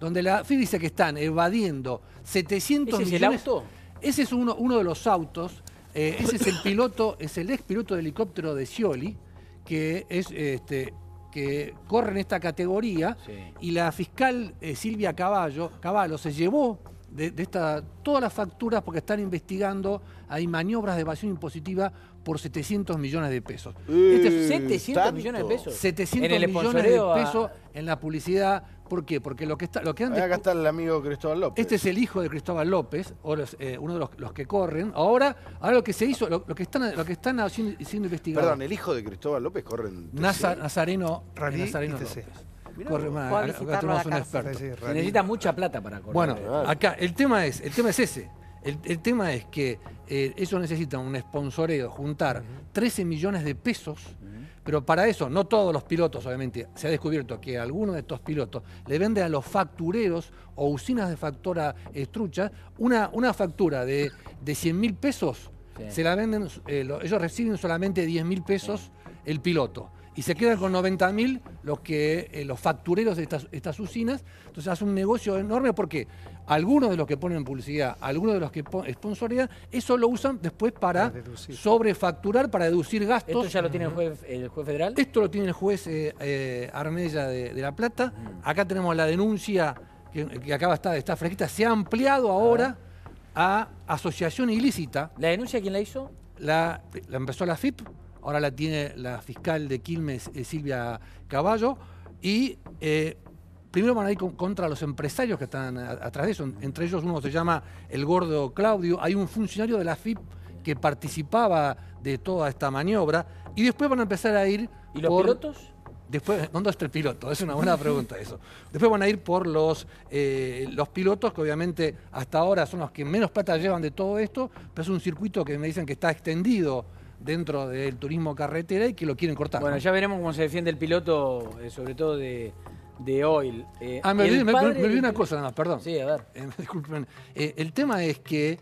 O: donde la FIP dice que están evadiendo 700 millones.
A: ¿Ese es el auto?
O: Ese es uno de los autos. Ese es el piloto, es el ex piloto de helicóptero de Scioli, que es que corre en esta categoría, y la fiscal Silvia Cavallo se llevó de todas las facturas porque están investigando, hay maniobras de evasión impositiva por 700 millones de pesos.
A: 700 millones de pesos.
O: 700 millones de pesos en la publicidad. ¿Por qué? Porque lo que antes...
C: Acá está el amigo Cristóbal López.
O: Este es el hijo de Cristóbal López, uno de los que corren. Ahora lo que se hizo, lo que están siendo investigados...
C: Perdón, el hijo de Cristóbal López corre en TC.
O: Nazareno López. Corre más. Acá tenemos un experto.
A: Se necesita mucha plata para correr.
O: Bueno, acá el tema es ese. El tema es que ellos necesitan un sponsoreo, juntar 13 millones de pesos, pero para eso, no todos los pilotos, obviamente, se ha descubierto que algunos de estos pilotos le venden a los factureros o usinas de factura truchas una factura de 100.000 pesos, se la venden, ellos reciben solamente 10.000 pesos el piloto. Y se quedan con 90.000 los factureros de estas usinas. Entonces hace un negocio enorme porque algunos de los que ponen publicidad, algunos de los que sponsorean, eso lo usan después para sobrefacturar, para deducir gastos.
A: ¿Esto ya lo tiene el juez federal?
O: Esto lo tiene el juez Armella de La Plata. Acá tenemos la denuncia que acaba está fresquita. Se ha ampliado ahora a asociación ilícita.
A: ¿La denuncia quién la hizo?
O: La empezó la FIP. Ahora la tiene la fiscal de Quilmes, Silvia Cavallo, y primero van a ir contra los empresarios que están atrás de eso. Entre ellos uno se llama el Gordo Claudio. Hay un funcionario de la FIP que participaba de toda esta maniobra, y después van a empezar a ir...
A: ¿Y los pilotos?
O: Después, ¿dónde está el piloto? Es una buena pregunta eso. Después van a ir por los pilotos, que obviamente hasta ahora son los que menos plata llevan de todo esto, pero es un circuito que me dicen que está extendido dentro del turismo carretera y que lo quieren cortar.
A: Bueno, ya veremos cómo se defiende el piloto, sobre todo de Oil.
O: Me olvidé una cosa nada más, perdón.
A: Sí, a ver.
O: Disculpen. El tema es que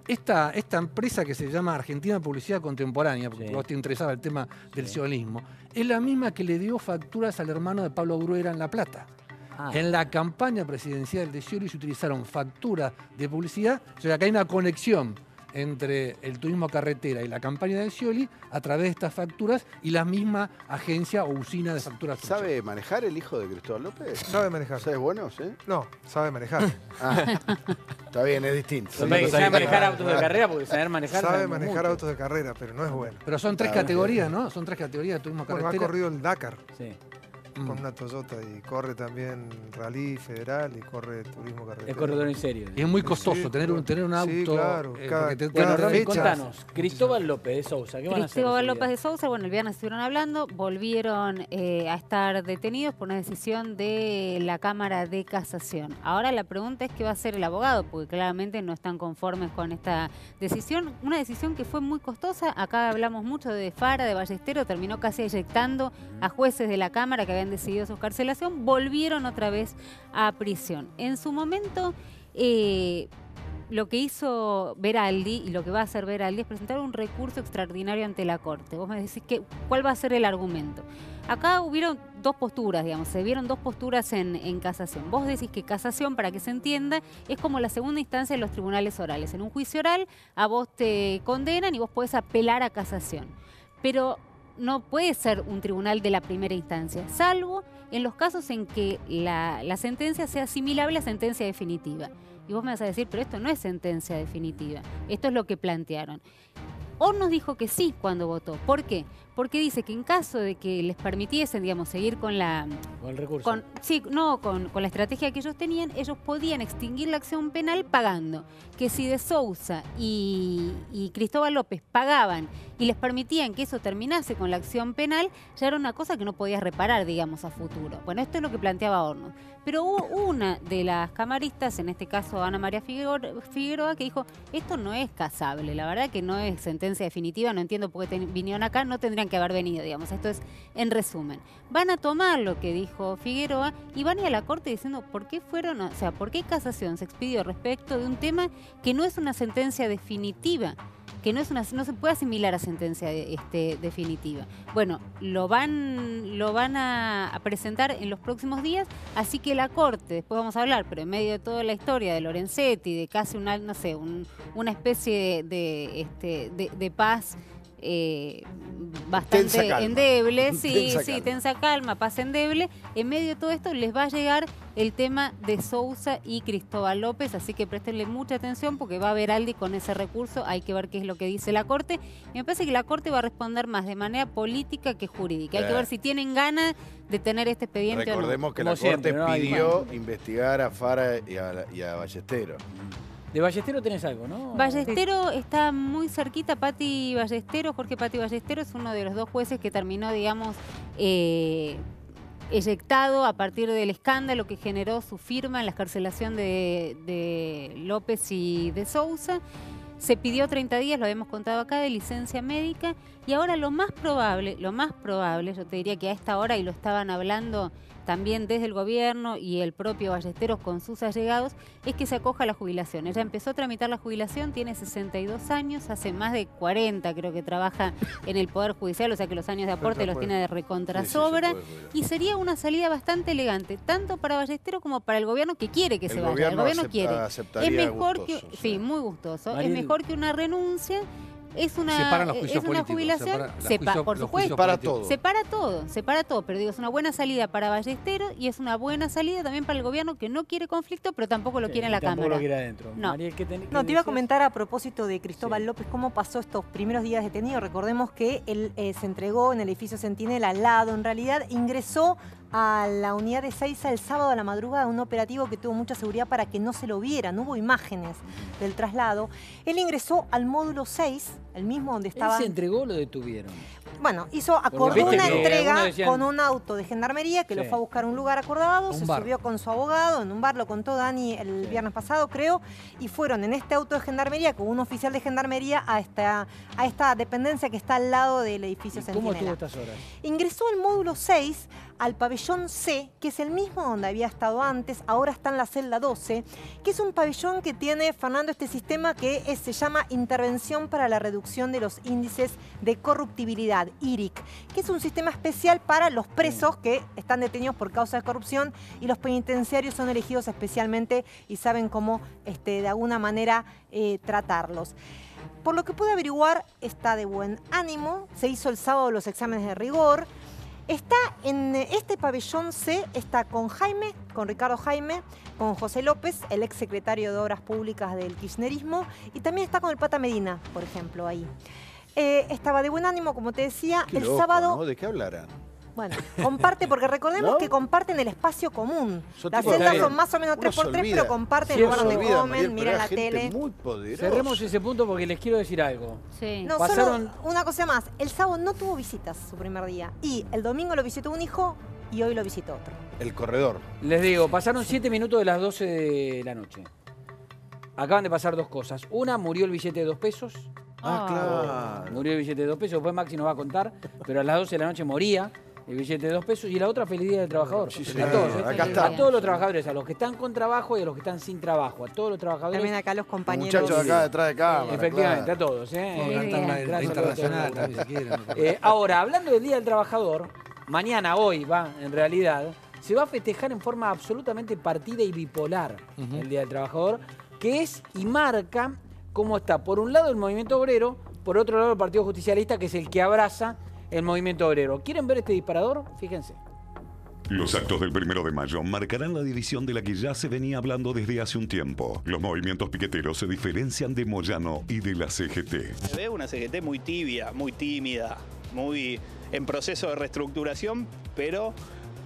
O: esta empresa que se llama Argentina Publicidad Contemporánea, porque vos te interesaba el tema del sionismo, es la misma que le dio facturas al hermano de Pablo Bruera en La Plata. En la campaña presidencial de Scioli se utilizaron facturas de publicidad, o sea que hay una conexión entre el turismo carretera y la campaña de Scioli a través de estas facturas y la misma agencia o usina de facturas.
C: ¿Sabe manejar el hijo de Cristóbal López?
E: Sabe manejar.
C: ¿Sabes bueno, sí?
E: No, sabe manejar.
C: Está bien, es distinto.
A: Sabe manejar autos de carrera, porque saber manejar...
E: Sabe manejar autos de carrera, pero no es bueno.
O: Pero son tres categorías, ¿no? Son tres categorías de turismo carretera.
E: Bueno, ha corrido el Dakar.
A: Sí.
E: Con una Toyota, y corre también rally federal y corre turismo carretera.
A: Es corredor en serio.
O: Y es muy costoso tener un auto.
E: Sí, claro.
A: Bueno, Romy, contanos. Cristóbal López de Sousa, ¿qué van a hacer?
B: Cristóbal López de Sousa, bueno, el viernes estuvieron hablando, volvieron a estar detenidos por una decisión de la Cámara de Casación. Ahora la pregunta es qué va a hacer el abogado, porque claramente no están conformes con esta decisión. Una decisión que fue muy costosa. Acá hablamos mucho de Fara, de Ballestero, terminó casi eyectando a jueces de la Cámara que habían decidido su excarcelación, volvieron otra vez a prisión. En su momento, lo que hizo Veraldi y lo que va a hacer Veraldi es presentar un recurso extraordinario ante la Corte. Vos me decís ¿cuál va a ser el argumento? Acá hubieron dos posturas, digamos, se vieron dos posturas en casación. Vos decís que casación, para que se entienda, es como la segunda instancia de los tribunales orales. En un juicio oral a vos te condenan y vos podés apelar a casación. Pero no puede ser un tribunal de la primera instancia, salvo en los casos en que la sentencia sea asimilable a sentencia definitiva. Y vos me vas a decir, pero esto no es sentencia definitiva, esto es lo que plantearon. Hornos dijo que sí cuando votó. ¿Por qué? Porque dice que en caso de que les permitiesen, digamos, seguir con la...
A: Con el recurso.
B: Con la estrategia que ellos tenían, ellos podían extinguir la acción penal pagando. Que si de Sousa y Cristóbal López pagaban y les permitían que eso terminase con la acción penal, ya era una cosa que no podías reparar, digamos, a futuro. Bueno, esto es lo que planteaba Hornos. Pero hubo una de las camaristas, en este caso Ana María Figueroa, que dijo, esto no es casable, la verdad que no es sentencia definitiva, no entiendo por qué vinieron acá, no tendrían que haber venido, digamos, esto es en resumen. Van a tomar lo que dijo Figueroa y van a ir a la Corte diciendo por qué por qué casación se expidió respecto de un tema que no es una sentencia definitiva, que no se puede asimilar a sentencia definitiva. Bueno, lo van a presentar en los próximos días, así que la Corte, después vamos a hablar, pero en medio de toda la historia de Lorenzetti, de casi una especie de paz bastante endeble, tensa calma, paz endeble. En medio de todo esto les va a llegar el tema de Sousa y Cristóbal López, así que préstenle mucha atención porque va a haber alguien con ese recurso, hay que ver qué es lo que dice la Corte. Y me parece que la Corte va a responder más de manera política que jurídica. Hay que ver si tienen ganas de tener este expediente o no.
C: Recordemos que la Corte pidió investigar a Fara y a Ballesteros.
A: De Ballesteros tenés algo, ¿no?
B: Ballesteros está muy cerquita, Jorge Pati Ballesteros es uno de los dos jueces que terminó, digamos, eyectado a partir del escándalo que generó su firma en la excarcelación de López y de Sousa. Se pidió 30 días, lo habíamos contado acá, de licencia médica, y ahora lo más probable, yo te diría que a esta hora, y lo estaban hablando también desde el gobierno y el propio Ballesteros con sus allegados, es que se acoja a la jubilación. Ella empezó a tramitar la jubilación, tiene 62 años, hace más de 40 creo que trabaja en el Poder Judicial, o sea que los años de aporte los tiene de recontrasobra, y sería una salida bastante elegante, tanto para Ballesteros como para el gobierno que quiere que se vaya. El gobierno quiere. Es mejor que, sí, muy gustoso. Es mejor que una renuncia. Es una jubilación, por supuesto, separa todo, pero digo, es una buena salida para Ballesteros y es una buena salida también para el gobierno que no quiere conflicto, pero tampoco lo quiere en la Cámara.
A: Tampoco lo quiere adentro.
F: No, Mariel, te iba a comentar a propósito de Cristóbal López, cómo pasó estos primeros días detenido. Recordemos que él se entregó en el edificio Centinela al lado, en realidad ingresó a la unidad de Ezeiza el sábado a la madrugada, un operativo que tuvo mucha seguridad para que no se lo vieran, no hubo imágenes del traslado. Él ingresó al módulo 6, el mismo donde estaba...
A: Él se entregó o lo detuvieron.
F: Bueno, acordó una entrega con un auto de gendarmería que lo fue a buscar a un lugar acordado, se subió con su abogado en un bar, lo contó Dani el viernes pasado, creo, y fueron en este auto de gendarmería con un oficial de gendarmería a esta dependencia que está al lado del edificio Centinela.
A: ¿Cómo estuvo estas horas?
F: Ingresó al módulo 6, al pabellón C, que es el mismo donde había estado antes, ahora está en la celda 12, que es un pabellón que tiene, Fernando, este sistema que se llama Intervención para la Reducción de los Índices de Corruptibilidad, IRIC, que es un sistema especial para los presos que están detenidos por causa de corrupción, y los penitenciarios son elegidos especialmente y saben cómo de alguna manera tratarlos. Por lo que pude averiguar, está de buen ánimo, se hizo el sábado los exámenes de rigor. Está en este pabellón C, está con Ricardo Jaime, con José López, el ex secretario de Obras Públicas del kirchnerismo, y también está con el Pata Medina, por ejemplo, ahí. Estaba de buen ánimo, como te decía,
C: Qué
F: el
C: loco,
F: sábado...
C: ¿no? ¿De qué hablarán?
F: Bueno, comparte, porque recordemos que comparten el espacio común. Las celdas son más o menos 3x3, pero comparten el lugar donde comen, miran la tele.
C: Muy poderosa.
A: Cerremos ese punto porque les quiero decir algo.
F: Sí. No, solo una cosa más. El sábado no tuvo visitas su primer día. Y el domingo lo visitó un hijo y hoy lo visitó otro.
C: El corredor.
A: Les digo, pasaron 7 minutos de las 12 de la noche. Acaban de pasar dos cosas. Una, murió el billete de 2 pesos.
C: Claro.
A: Murió el billete de 2 pesos. Después Maxi nos va a contar. Pero a las 12 de la noche moría el billete de 2 pesos. Y la otra, feliz día del trabajador. A todos los trabajadores, a los que están con trabajo y a los que están sin trabajo. A todos los trabajadores.
F: También acá los compañeros.
C: Los muchachos de acá detrás de cámara.
A: Efectivamente, claro. A todos.
O: Internacional también, si quieren.
A: Ahora, hablando del Día del Trabajador, mañana, hoy en realidad, se va a festejar en forma absolutamente partida y bipolar el Día del Trabajador, que es y marca cómo está, por un lado, el movimiento obrero, por otro lado, el Partido Justicialista, que es el que abraza el movimiento obrero. ¿Quieren ver este disparador? Fíjense.
H: Los actos del 1 de mayo marcarán la división de la que ya se venía hablando desde hace un tiempo. Los movimientos piqueteros se diferencian de Moyano y de la CGT.
G: Se ve una CGT muy tibia, muy tímida, muy en proceso de reestructuración, pero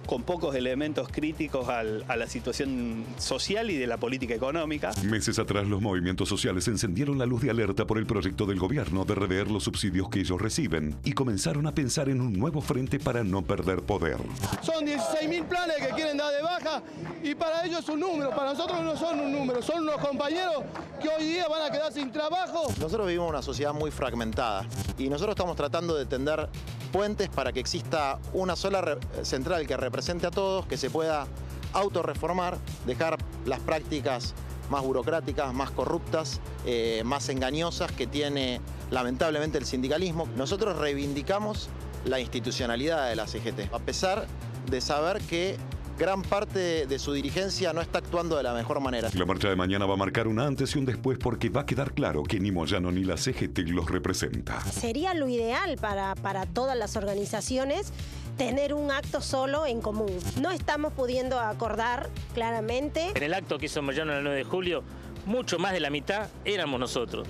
G: con pocos elementos críticos a la situación social y de la política económica.
H: Meses atrás, los movimientos sociales encendieron la luz de alerta por el proyecto del gobierno de rever los subsidios que ellos reciben y comenzaron a pensar en un nuevo frente para no perder poder.
Y: Son 16.000 planes que quieren dar de baja y para ellos es un número, para nosotros no son un número, son unos compañeros que hoy día van a quedar sin trabajo.
I: Nosotros vivimos una sociedad muy fragmentada y nosotros estamos tratando de tender puentes para que exista una sola central que represente a todos, que se pueda autorreformar, dejar las prácticas más burocráticas, más corruptas, más engañosas que tiene lamentablemente el sindicalismo. Nosotros reivindicamos la institucionalidad de la CGT, a pesar de saber que gran parte de su dirigencia no está actuando de la mejor manera.
H: La marcha de mañana va a marcar un antes y un después porque va a quedar claro que ni Moyano ni la CGT los representa.
J: Sería lo ideal para todas las organizaciones tener un acto solo en común. No estamos pudiendo acordar claramente.
K: En el acto que hizo Moyano el 9 de julio, mucho más de la mitad éramos nosotros.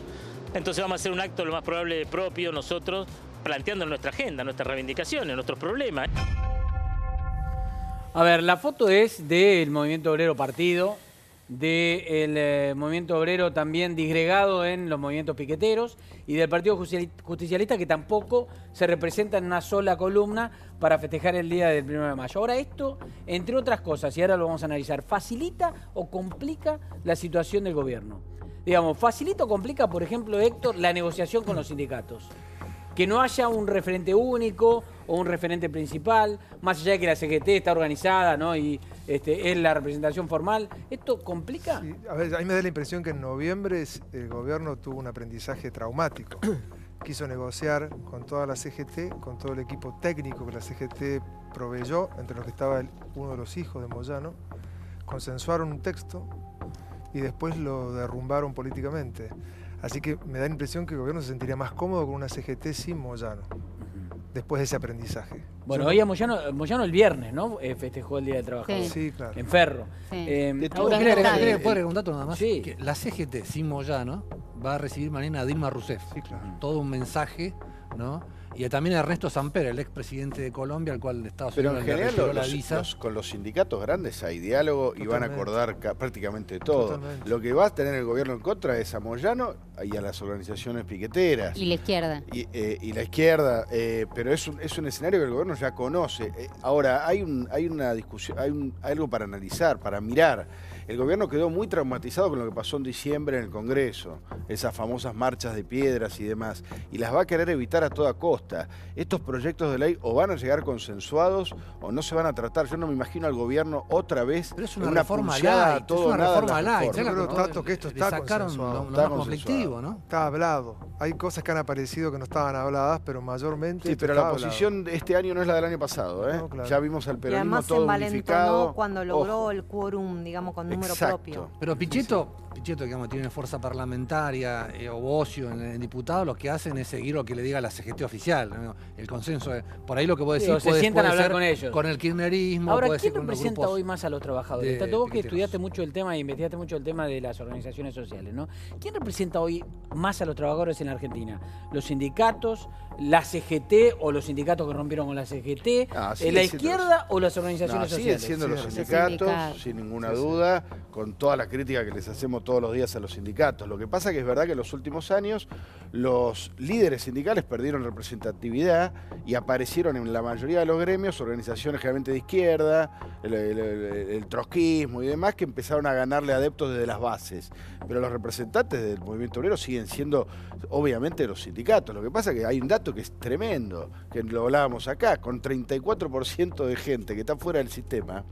K: Entonces vamos a hacer un acto lo más probable propio nosotros, planteando nuestra agenda, nuestras reivindicaciones, nuestros problemas.
A: A ver, la foto es del Movimiento Obrero Partido, del Movimiento Obrero también disgregado en los movimientos piqueteros y del Partido Justicialista, que tampoco se representa en una sola columna para festejar el día del 1 de mayo. Ahora esto, entre otras cosas, y ahora lo vamos a analizar, ¿facilita o complica la situación del gobierno? Digamos, ¿facilita o complica, por ejemplo, Héctor, la negociación con los sindicatos? Que no haya un referente único o un referente principal, más allá de que la CGT está organizada, ¿no? Y es la representación formal. ¿Esto complica?
E: Sí, a ver, a mí me da la impresión que en noviembre el gobierno tuvo un aprendizaje traumático. Quiso negociar con toda la CGT, con todo el equipo técnico que la CGT proveyó, entre los que estaba uno de los hijos de Moyano, consensuaron un texto y después lo derrumbaron políticamente. Así que me da la impresión que el gobierno se sentiría más cómodo con una CGT sin Moyano, después de ese aprendizaje.
A: Bueno, hoy a Moyano el viernes, ¿no? Festejó el Día del Trabajador.
E: Sí, claro.
A: En Ferro.
O: Sí. ¿Puedo agregar un dato nada más? Sí. Que la CGT sin Moyano va a recibir mañana a Dilma Rousseff. Sí, claro. Todo un mensaje, ¿no? Y también a Ernesto Samper, el expresidente de Colombia, al cual Estados Unidos
C: le
O: retiró la visa.
C: Con los sindicatos grandes hay diálogo. Totalmente. Y van a acordar prácticamente todo. Totalmente. Lo que va a tener el gobierno en contra es a Moyano y a las organizaciones piqueteras.
B: Y la izquierda.
C: Y la izquierda, pero es un escenario que el gobierno ya conoce. Ahora, hay una discusión, hay algo para analizar, para mirar. El gobierno quedó muy traumatizado con lo que pasó en diciembre en el Congreso, esas famosas marchas de piedras y demás, y las va a querer evitar a toda costa. Estos proyectos de ley o van a llegar consensuados o no se van a tratar. Yo no me imagino al gobierno otra vez
O: pero es una reforma light,
C: todo
O: es una
C: nada
O: reforma light.
E: Yo creo, Tato, que esto está consensuado.
O: Lo más conflictivo, ¿no?
E: Está hablado. Hay cosas que han aparecido que no estaban habladas, pero mayormente.
C: Sí, pero la posición de este año no es la del año pasado, ¿eh? No, claro. Ya vimos al peronismo todo unificado.
F: Cuando logró el quórum, digamos, con número propio.
O: Pero Pichetto, digamos, tiene fuerza parlamentaria o Bocio en diputados, lo que hacen es seguir lo que le diga la CGT oficial, ¿no? El consenso. Por ahí lo que vos decís
A: se sientan a hablar con ellos.
O: Con el kirchnerismo.
A: Ahora, ¿quién representa hoy más a los trabajadores? Tanto vos que estudiaste mucho el tema e investigaste mucho el tema de las organizaciones sociales, ¿no? ¿Quién representa hoy más a los trabajadores en la Argentina? ¿Los sindicatos, la CGT o los sindicatos que rompieron con la CGT? ¿La izquierda o las organizaciones sociales?
C: Siguen siendo los sindicatos, sin ninguna duda, con toda la crítica que les hacemos todos los días a los sindicatos. Lo que pasa que es verdad que en los últimos años los líderes sindicales perdieron representatividad y aparecieron en la mayoría de los gremios organizaciones generalmente de izquierda, el trotskismo y demás, que empezaron a ganarle adeptos desde las bases. Pero los representantes del movimiento obrero siguen siendo obviamente los sindicatos. Lo que pasa es que hay un dato que es tremendo, que lo hablábamos acá, con 34% de gente que está fuera del sistema,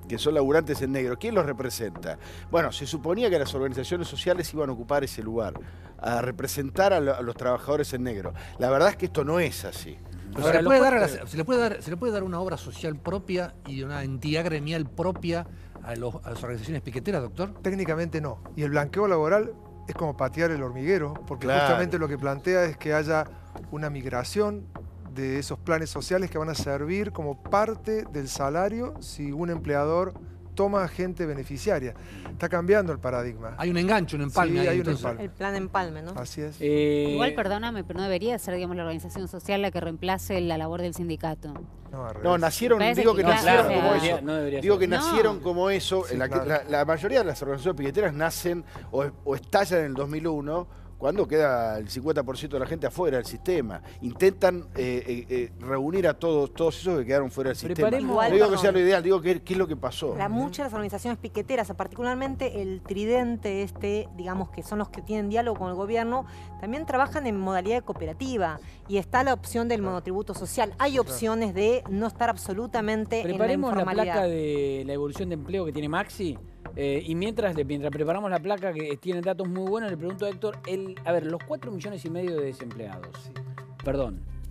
C: que son laburantes en negro. ¿Quién los representa? Bueno, se suponía que las organizaciones sociales iban a ocupar ese lugar, a representar a los trabajadores en negro. La verdad es que esto no es así.
O: Ahora, se le puede dar una obra social propia y una entidad gremial propia a las organizaciones piqueteras, doctor?
E: Técnicamente no. Y el blanqueo laboral es como patear el hormiguero, porque justamente lo que plantea es que haya una migración de esos planes sociales que van a servir como parte del salario si un empleador toma gente beneficiaria. Está cambiando el paradigma.
O: Hay un enganche, un empalme.
E: Sí, hay un empalme.
F: El plan empalme, ¿no?
E: Así es.
B: Igual, perdóname, pero no debería ser, digamos, la organización social la que reemplace la labor del sindicato.
C: No, nacieron, digo que nacieron como eso. Digo que nacieron como eso. Sí, la mayoría de las organizaciones piqueteras nacen o estallan en el 2001, cuando queda el 50% de la gente afuera del sistema. Intentan reunir a todos esos que quedaron fuera del sistema. No digo que sea lo ideal, digo qué es lo que pasó.
F: Muchas de las organizaciones piqueteras, particularmente el tridente digamos que son los que tienen diálogo con el gobierno, también trabajan en modalidad de cooperativa y está la opción del monotributo social. Hay opciones de no estar absolutamente en la informalidad.
A: Preparemos la placa de la evolución de empleo que tiene Maxi. Y mientras preparamos la placa, que tiene datos muy buenos, le pregunto a Héctor, los 4,5 millones de desempleados,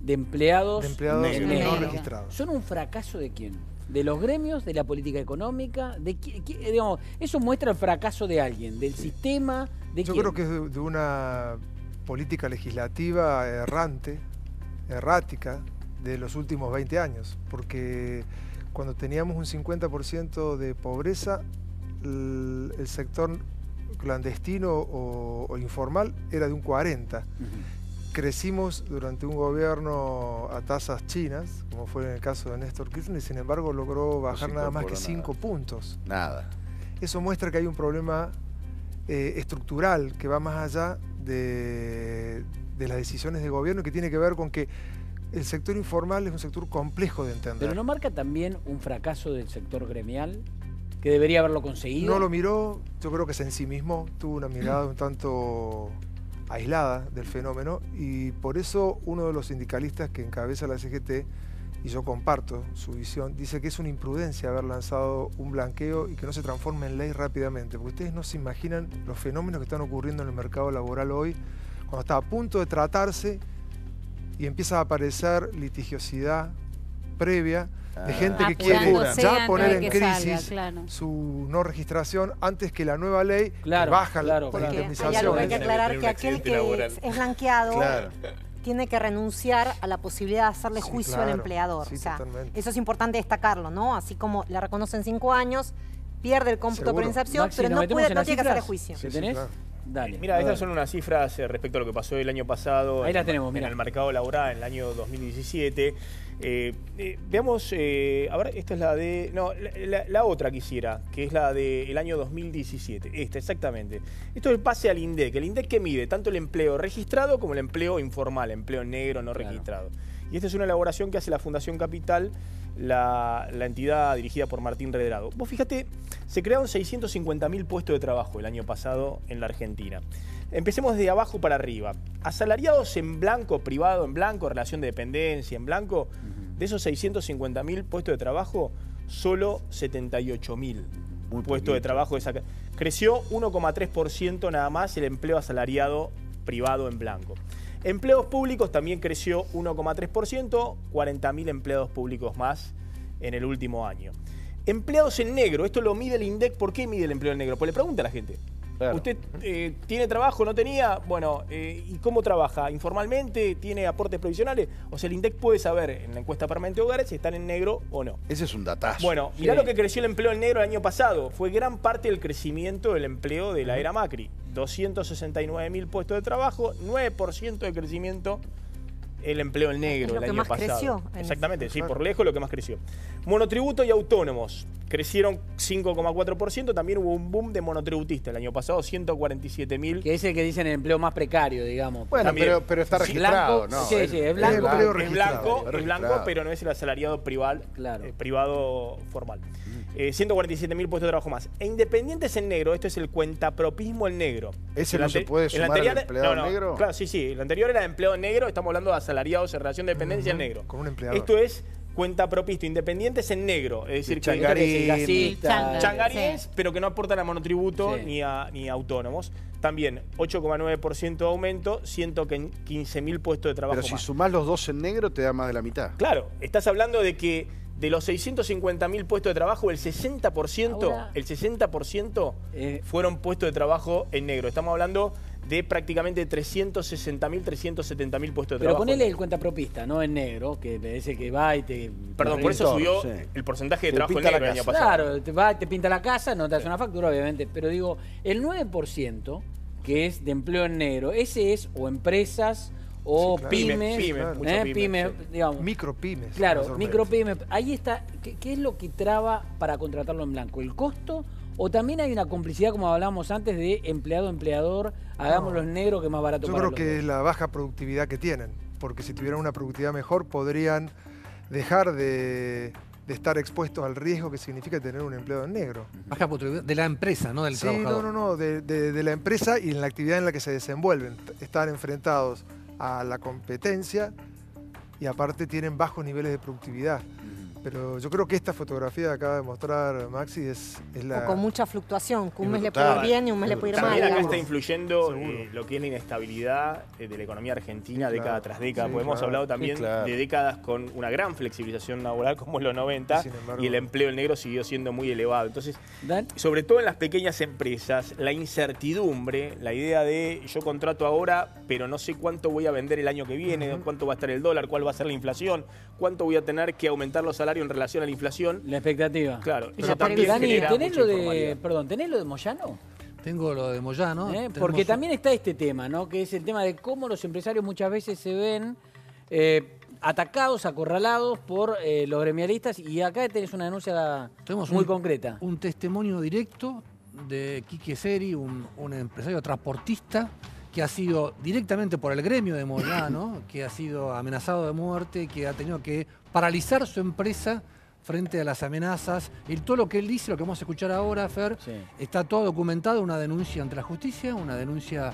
A: de empleados
E: no registrados.
A: ¿Son un fracaso de quién? ¿De los gremios? ¿De la política económica? Digamos, eso muestra el fracaso de alguien, del sistema, ¿de
E: Yo
A: quién?
E: creo que es de una política legislativa errática de los últimos 20 años, porque cuando teníamos un 50% de pobreza, el sector clandestino o informal era de un 40%. Crecimos durante un gobierno a tasas chinas, como fue en el caso de Néstor Kirchner, y sin embargo logró bajar nada más que 5 puntos.
C: Nada.
E: Eso muestra que hay un problema estructural que va más allá de las decisiones de gobierno, que tiene que ver con que el sector informal es un sector complejo de entender.
A: ¿Pero no marca también un fracaso del sector gremial que debería haberlo conseguido?
E: No lo miró, yo creo que se ensimismó, tuvo una mirada un tanto aislada del fenómeno, y por eso uno de los sindicalistas que encabeza la CGT, y yo comparto su visión, dice que es una imprudencia haber lanzado un blanqueo y que no se transforme en ley rápidamente, porque ustedes no se imaginan los fenómenos que están ocurriendo en el mercado laboral hoy, cuando está a punto de tratarse y empieza a aparecer litigiosidad previa de gente que quiere ya poner en crisis su no registración antes que la nueva ley baja la indemnización.
F: Hay algo que hay que aclarar, que aquel que es blanqueado tiene que renunciar a la posibilidad de hacerle juicio al empleador.
E: Sí,
F: o sea,
E: totalmente.
F: eso es importante destacarlo, ¿no? Así como le reconocen 5 años, pierde el cómputo por inserción,
A: Maxi,
F: pero no tiene que hacerle
A: cifras?
F: juicio.
A: ¿Sí, tenés? Dale.
P: Mira, estas son unas cifras respecto a lo que pasó el año pasado.
A: Ahí las tenemos,
P: en el mercado laboral en el año 2017. Veamos, a ver, esta es la de... No, la otra quisiera, que es la del año 2017. Esta, exactamente. Esto es el pase al INDEC. El INDEC que mide tanto el empleo registrado como el empleo informal, empleo negro no registrado. Y esta es una elaboración que hace la Fundación Capital, la entidad dirigida por Martín Redrado. Vos fíjate, se crearon 650.000 puestos de trabajo el año pasado en la Argentina. Empecemos desde abajo para arriba. Asalariados en blanco, privado en blanco, relación de dependencia en blanco, de esos 650.000 puestos de trabajo, solo 78.000 puestos de trabajo. Creció 1,3% nada más el empleo asalariado privado en blanco. Empleos públicos también creció 1,3%, 40.000 empleados públicos más en el último año. Empleados en negro, esto lo mide el INDEC. ¿Por qué mide el empleo en negro? Pues le pregunta a la gente. Claro. ¿Usted tiene trabajo? ¿No tenía? Bueno, ¿y cómo trabaja? ¿Informalmente? ¿Tiene aportes provisionales? O sea, el INDEC puede saber en la encuesta permanente de hogares si están en negro o no.
C: Ese es un datazo.
P: Bueno, mirá lo que creció el empleo en negro el año pasado. Fue gran parte del crecimiento del empleo de la era Macri. 269.000 puestos de trabajo, 9% de crecimiento el empleo en negro el año pasado.
F: Creció
P: exactamente, sí, por lejos lo que más creció. Monotributo y autónomos crecieron 5,4%. También hubo un boom de monotributistas el año pasado, 147.000.
A: Que es el que dicen el empleo más precario, digamos.
C: Bueno, pero está registrado, ¿no?
A: Sí, sí, es blanco.
P: Es blanco, pero no es el asalariado privado formal. 147.000 puestos de trabajo más. E independientes en negro, esto es el cuentapropismo en negro.
C: ¿Ese no se puede sumar al empleado negro?
P: Claro, sí. El anterior era empleado negro, estamos hablando de asalariados en relación de dependencia en negro.
E: Con un empleador.
P: Esto es cuentapropisto, independientes en negro. Es decir, changarines, pero que no aportan a monotributo ni a autónomos. También 8,9% de aumento, 115.000 puestos de trabajo
C: más. Pero si
P: más.
C: sumás los dos en negro, te da más de la mitad.
P: Claro, estás hablando de que de los 650.000 puestos de trabajo, el 60% fueron puestos de trabajo en negro. Estamos hablando de prácticamente 360.000, 370.000 puestos de
A: Pero
P: trabajo.
A: ponele el cuentapropista, no en negro, que ese que va y te...
P: Perdón, por eso subió el porcentaje de trabajo en negro el año pasado.
A: Claro, te va, te pinta la casa, no te hace una factura, obviamente. Pero digo, el 9% que es de empleo en negro, ese es o empresas o pymes, digamos.
E: Micropymes.
A: Claro, micropymes. Ahí está. ¿Qué es lo que traba para contratarlo en blanco? ¿El costo? ¿O también hay una complicidad, como hablábamos antes, de empleado-empleador? Hagámoslo en negro, que es más barato para los dos.
E: Yo creo que es la baja productividad que tienen. Porque si tuvieran una productividad mejor, podrían dejar de estar expuestos al riesgo que significa tener un empleado en negro.
O: Baja productividad de la empresa, no del trabajador.
E: No, de la empresa y en la actividad en la que se desenvuelven. Están enfrentados a la competencia y aparte tienen bajos niveles de productividad. Pero yo creo que esta fotografía que acaba de mostrar Maxi es la...
F: O con mucha fluctuación, que un mes le puede ir bien y un mes le puede ir mal.
P: También acá está influyendo lo que es la inestabilidad de la economía argentina década tras década. Porque hemos hablado también de décadas con una gran flexibilización laboral como en los 90 y el empleo negro siguió siendo muy elevado. Entonces, sobre todo en las pequeñas empresas, la incertidumbre, la idea de yo contrato ahora, pero no sé cuánto voy a vender el año que viene, cuánto va a estar el dólar, cuál va a ser la inflación, cuánto voy a tener que aumentar los salarios en relación a la inflación.
A: La expectativa.
P: Claro.
A: Eso también Dani, ¿tenés lo de Moyano?
O: Tengo lo de Moyano.
A: Porque también está este tema, ¿no? Que es el tema de cómo los empresarios muchas veces se ven atacados, acorralados por los gremialistas. Y acá tenés una denuncia muy concreta.
O: Un testimonio directo de Quique Seri, un empresario transportista que ha sido directamente por el gremio de Moyano, que ha sido amenazado de muerte, que ha tenido que paralizar su empresa frente a las amenazas. Y todo lo que él dice, lo que vamos a escuchar ahora, Fer, está todo documentado, una denuncia ante la justicia, una denuncia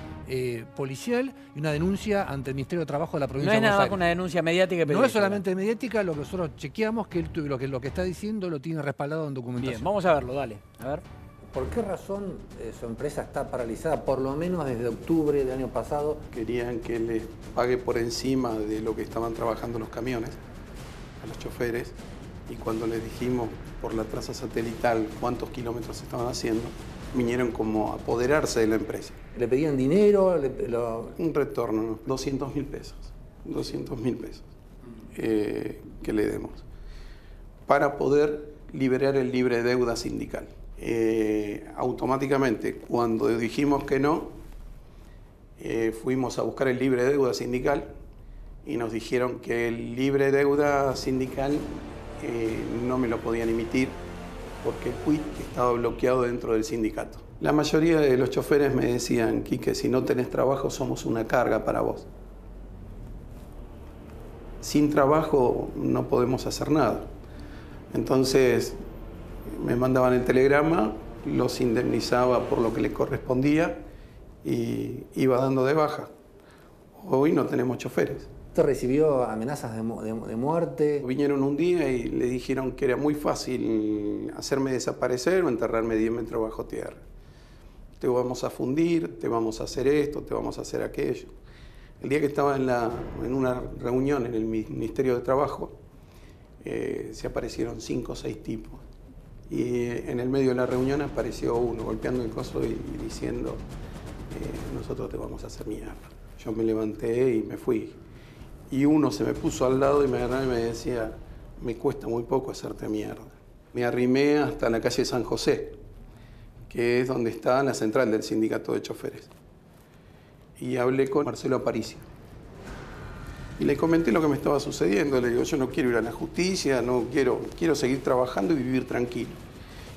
O: policial y una denuncia ante el Ministerio de Trabajo de la provincia de Buenos Aires.
A: No es nada más que una denuncia mediática.
O: No es solamente mediática, lo que nosotros chequeamos, que lo que está diciendo lo tiene respaldado en documentación.
A: Bien, vamos a verlo, dale. A ver.
O: ¿Por qué razón su empresa está paralizada, por lo menos desde octubre del año pasado?
L: Querían que les pague por encima de lo que estaban trabajando los camiones, a los choferes, y cuando les dijimos por la traza satelital cuántos kilómetros estaban haciendo, vinieron como a apoderarse de la empresa.
O: ¿Le pedían dinero?
L: Un retorno, 200.000 pesos. 200.000 pesos que le demos para poder liberar el libre deuda sindical. Automáticamente, cuando dijimos que no, fuimos a buscar el libre deuda sindical y nos dijeron que el libre deuda sindical no me lo podían emitir porque el quit estaba bloqueado dentro del sindicato. La mayoría de los choferes me decían: Quique, si no tenés trabajo somos una carga para vos. Sin trabajo no podemos hacer nada. Entonces me mandaban el telegrama, los indemnizaba por lo que les correspondía y iba dando de baja. Hoy no tenemos choferes.
O: ¿Usted recibió amenazas de muerte?
L: Vinieron un día y le dijeron que era muy fácil hacerme desaparecer o enterrarme 10 metros bajo tierra. Te vamos a fundir, te vamos a hacer esto, te vamos a hacer aquello. El día que estaba en una reunión en el Ministerio de Trabajo, se aparecieron 5 o 6 tipos. Y en el medio de la reunión apareció uno golpeando el coso y diciendo: nosotros te vamos a hacer mierda. Yo me levanté y me fui. Y uno se me puso al lado y me agarraba y me decía: me cuesta muy poco hacerte mierda. Me arrimé hasta la calle San José, que es donde está la central del sindicato de choferes. Y hablé con Marcelo Aparicio. Y le comenté lo que me estaba sucediendo. Le digo: yo no quiero ir a la justicia, quiero seguir trabajando y vivir tranquilo.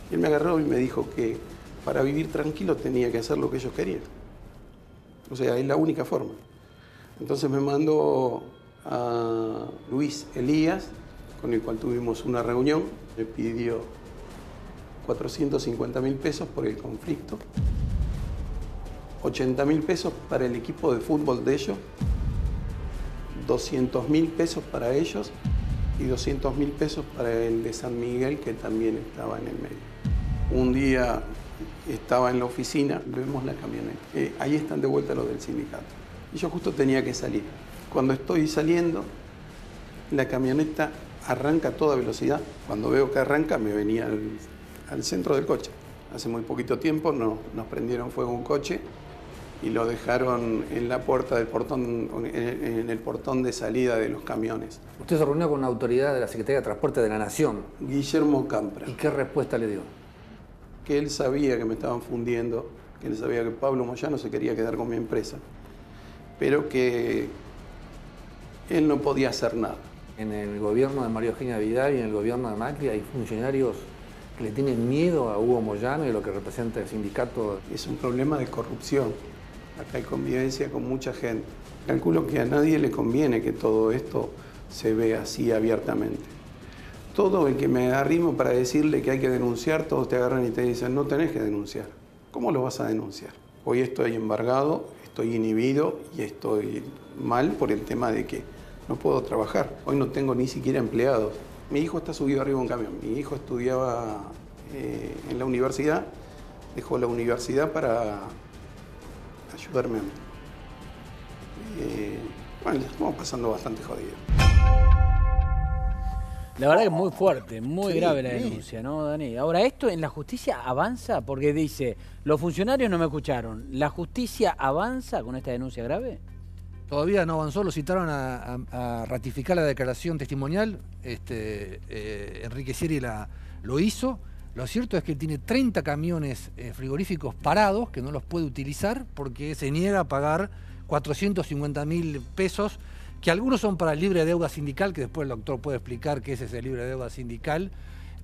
L: Y él me agarró y me dijo que para vivir tranquilo tenía que hacer lo que ellos querían. O sea, es la única forma. Entonces me mandó a Luis Elías, con el cual tuvimos una reunión. Me pidió 450.000 pesos por el conflicto, 80.000 pesos para el equipo de fútbol de ellos, 200.000 pesos para ellos y 200.000 pesos para el de San Miguel, que también estaba en el medio. Un día estaba en la oficina, vemos la camioneta. Ahí están de vuelta los del sindicato. Y yo justo tenía que salir. Cuando estoy saliendo, la camioneta arranca a toda velocidad. Cuando veo que arranca, me venía al centro del coche. Hace muy poquito tiempo nos prendieron fuego un coche y lo dejaron en la puerta del portón, en el portón de salida de los camiones.
O: Usted se reunió con una autoridad de la Secretaría de Transporte de la Nación.
L: Guillermo Campra.
O: ¿Y qué respuesta le dio?
L: Que él sabía que me estaban fundiendo, que él sabía que Pablo Moyano se quería quedar con mi empresa, pero que él no podía hacer nada.
O: En el gobierno de María Eugenia Vidal y en el gobierno de Macri hay funcionarios que le tienen miedo a Hugo Moyano y a lo que representa el sindicato.
L: Es un problema de corrupción. Acá hay convivencia con mucha gente. Calculo que a nadie le conviene que todo esto se vea así abiertamente. Todo el que me arrimo para decirle que hay que denunciar, todos te agarran y te dicen: no tenés que denunciar. ¿Cómo lo vas a denunciar? Hoy estoy embargado, estoy inhibido y estoy mal por el tema de que no puedo trabajar. Hoy no tengo ni siquiera empleados. Mi hijo está subido arriba de un camión. Mi hijo estudiaba en la universidad, dejó la universidad para ayudarme a mí. Bueno, estamos pasando bastante jodido.
A: La verdad que es muy fuerte, muy
C: Sí,
A: grave la
C: sí.
A: denuncia, ¿no, Dani? Ahora, ¿esto en la justicia avanza? Porque dice, los funcionarios no me escucharon. ¿La justicia avanza con esta denuncia grave?
O: Todavía no avanzó, lo citaron a ratificar la declaración testimonial. Enrique Sieri lo hizo. Lo cierto es que tiene 30 camiones frigoríficos parados que no los puede utilizar porque se niega a pagar 450.000 pesos, que algunos son para el libre deuda sindical, que después el doctor puede explicar qué es ese libre deuda sindical,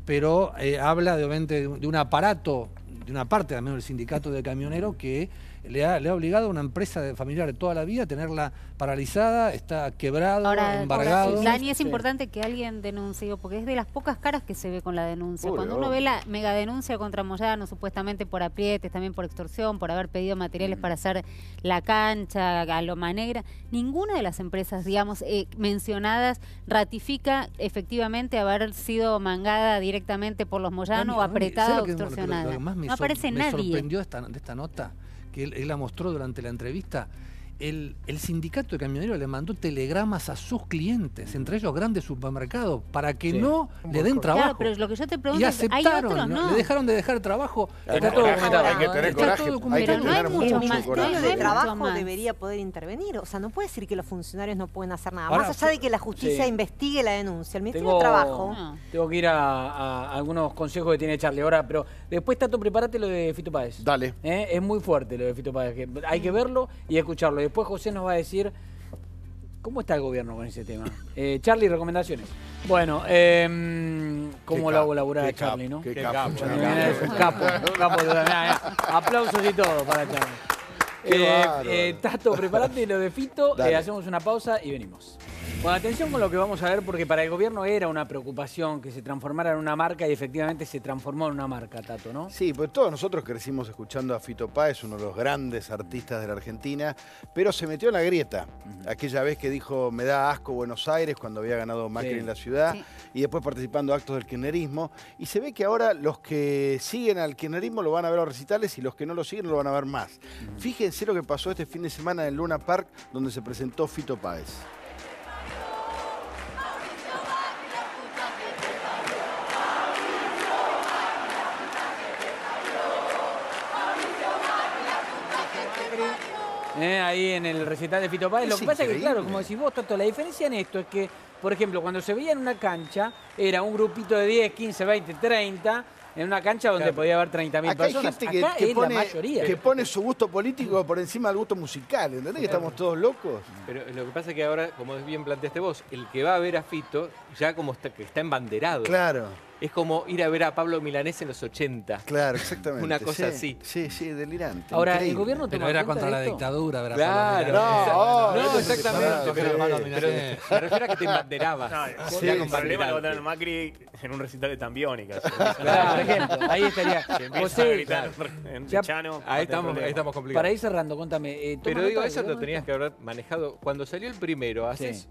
O: pero habla obviamente de un aparato, de una parte también del sindicato de camioneros que le ha obligado a una empresa familiar de toda la vida a tenerla paralizada, está quebrado, embargado.
B: Dani, es importante que alguien denuncie, porque es de las pocas caras que se ve con la denuncia. Cuando uno ve la mega denuncia contra Moyano, supuestamente por aprietes, también por extorsión, por haber pedido materiales para hacer la cancha a Loma Negra, ninguna de las empresas, digamos, mencionadas ratifica efectivamente haber sido mangada directamente por los Moyano o apretada o extorsionada. No aparece nadie.
O: Me sorprendió de esta nota, que él la mostró durante la entrevista. El sindicato de camioneros le mandó telegramas a sus clientes, entre ellos grandes supermercados, para que no le den trabajo.
B: Claro, pero lo que yo te pregunto
O: y
B: es, ¿hay
O: aceptaron,
B: otros? No.
O: le dejaron de dejar trabajo.
C: Está todo documentado. Hay que tener coraje. Hay que tener mucho
F: El Ministerio
C: coraje.
F: de Trabajo
B: más.
F: debería poder intervenir. O sea, no puede decir que los funcionarios no pueden hacer nada.
A: Ahora,
F: Más allá de que la justicia
A: sí.
F: investigue la denuncia. El Ministerio de Trabajo...
A: Tengo que ir a algunos consejos que tiene Charlie ahora, pero después, Tato, prepárate lo de Fito Páez.
C: Dale.
A: Es muy fuerte lo de Fito Páez. Que hay que verlo y escucharlo. Después José nos va a decir cómo está el gobierno con ese tema. Charlie, recomendaciones. Bueno, ¿cómo lo hago laburar a Charlie, no?
C: Qué capo.
A: Es un capo. Aplausos y todo para Charlie. Tato, prepárate lo de Fito, hacemos una pausa y venimos. Bueno, atención con lo que vamos a ver, porque para el gobierno era una preocupación que se transformara en una marca y efectivamente se transformó en una marca, Tato, ¿no?
C: Sí, pues todos nosotros crecimos escuchando a Fito Páez, uno de los grandes artistas de la Argentina, pero se metió en la grieta. Aquella vez que dijo, me da asco Buenos Aires, cuando había ganado Macri en la ciudad, y después participando en actos del kirchnerismo. Y se ve que ahora los que siguen al kirchnerismo lo van a ver a los recitales y los que no lo siguen lo van a ver más. Fíjense lo que pasó este fin de semana en el Luna Park, donde se presentó Fito Páez.
A: Ahí en el recital de Fito Páez. Lo que pasa es que, claro, como decís vos, Tato, la diferencia en esto es que, por ejemplo, cuando se veía en una cancha, era un grupito de 10, 15, 20, 30, en una cancha donde podía haber 30.000 personas.
C: Hay gente que pone, la mayoría. Que pone su gusto político por encima del gusto musical, ¿entendés? Que estamos todos locos.
Q: Pero lo que pasa es que ahora, como bien planteaste vos, el que va a ver a Fito, ya como que está embanderado.
C: Claro.
Q: Es como ir a ver a Pablo Milanés en los 80.
C: Claro, exactamente.
Q: Una cosa así.
C: Sí, delirante.
A: Ahora,
C: increíble.
A: el gobierno
O: Pero era contra la dictadura, ¿verdad?
Q: Claro. No, exactamente. Pero me refiero a que te embanderabas.
P: Sí, el problema lo va a tener Macri en un recital de Tambiónica.
A: Claro, por ejemplo, ahí estaría.
P: José, en Chano.
Q: Ahí estamos complicados.
A: Para ir cerrando, contame.
Q: Pero digo, eso lo tenías que haber manejado. Cuando salió el primero, haces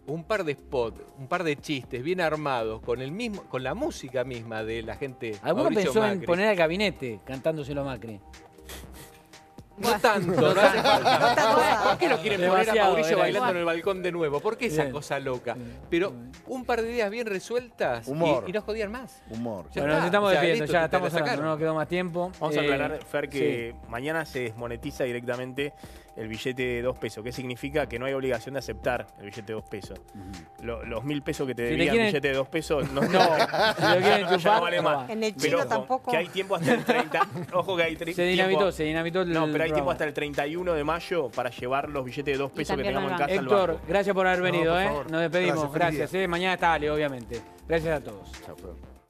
Q: un par de spots, un par de chistes bien armados, con la música misma de la gente.
A: ¿Alguno
Q: Mauricio
A: pensó
Q: Macri.
A: en poner al gabinete cantándoselo a Macri?
Q: No tanto, no hace falta. ¿Por qué lo quieren poner a Mauricio bailando en el balcón de nuevo? ¿Por qué esa cosa loca? Pero un par de ideas bien resueltas y no jodían más.
C: Humor.
A: Bueno, nos estamos despidiendo, ya estamos cerrando, no nos quedó más tiempo.
P: Vamos a aclarar, Fer, que mañana se desmonetiza directamente el billete de 2 pesos. ¿Qué significa? Que no hay obligación de aceptar el billete de 2 pesos. Los 1.000 pesos que te debía el billete de 2 pesos, no, si lo quieren enchufar, ya no vale más.
F: En el chino tampoco.
P: Que hay tiempo hasta el 30. Ojo que hay
A: se dinamitó el
P: No, pero hay tiempo
A: programa.
P: hasta el 31 de mayo para llevar los billetes de 2 pesos que tengamos en casa al
A: Héctor,
P: banco.
A: gracias por haber venido.
P: por favor.
A: Nos despedimos.
C: Gracias,
A: Mañana está Ale, obviamente. Gracias a todos.
C: Chao,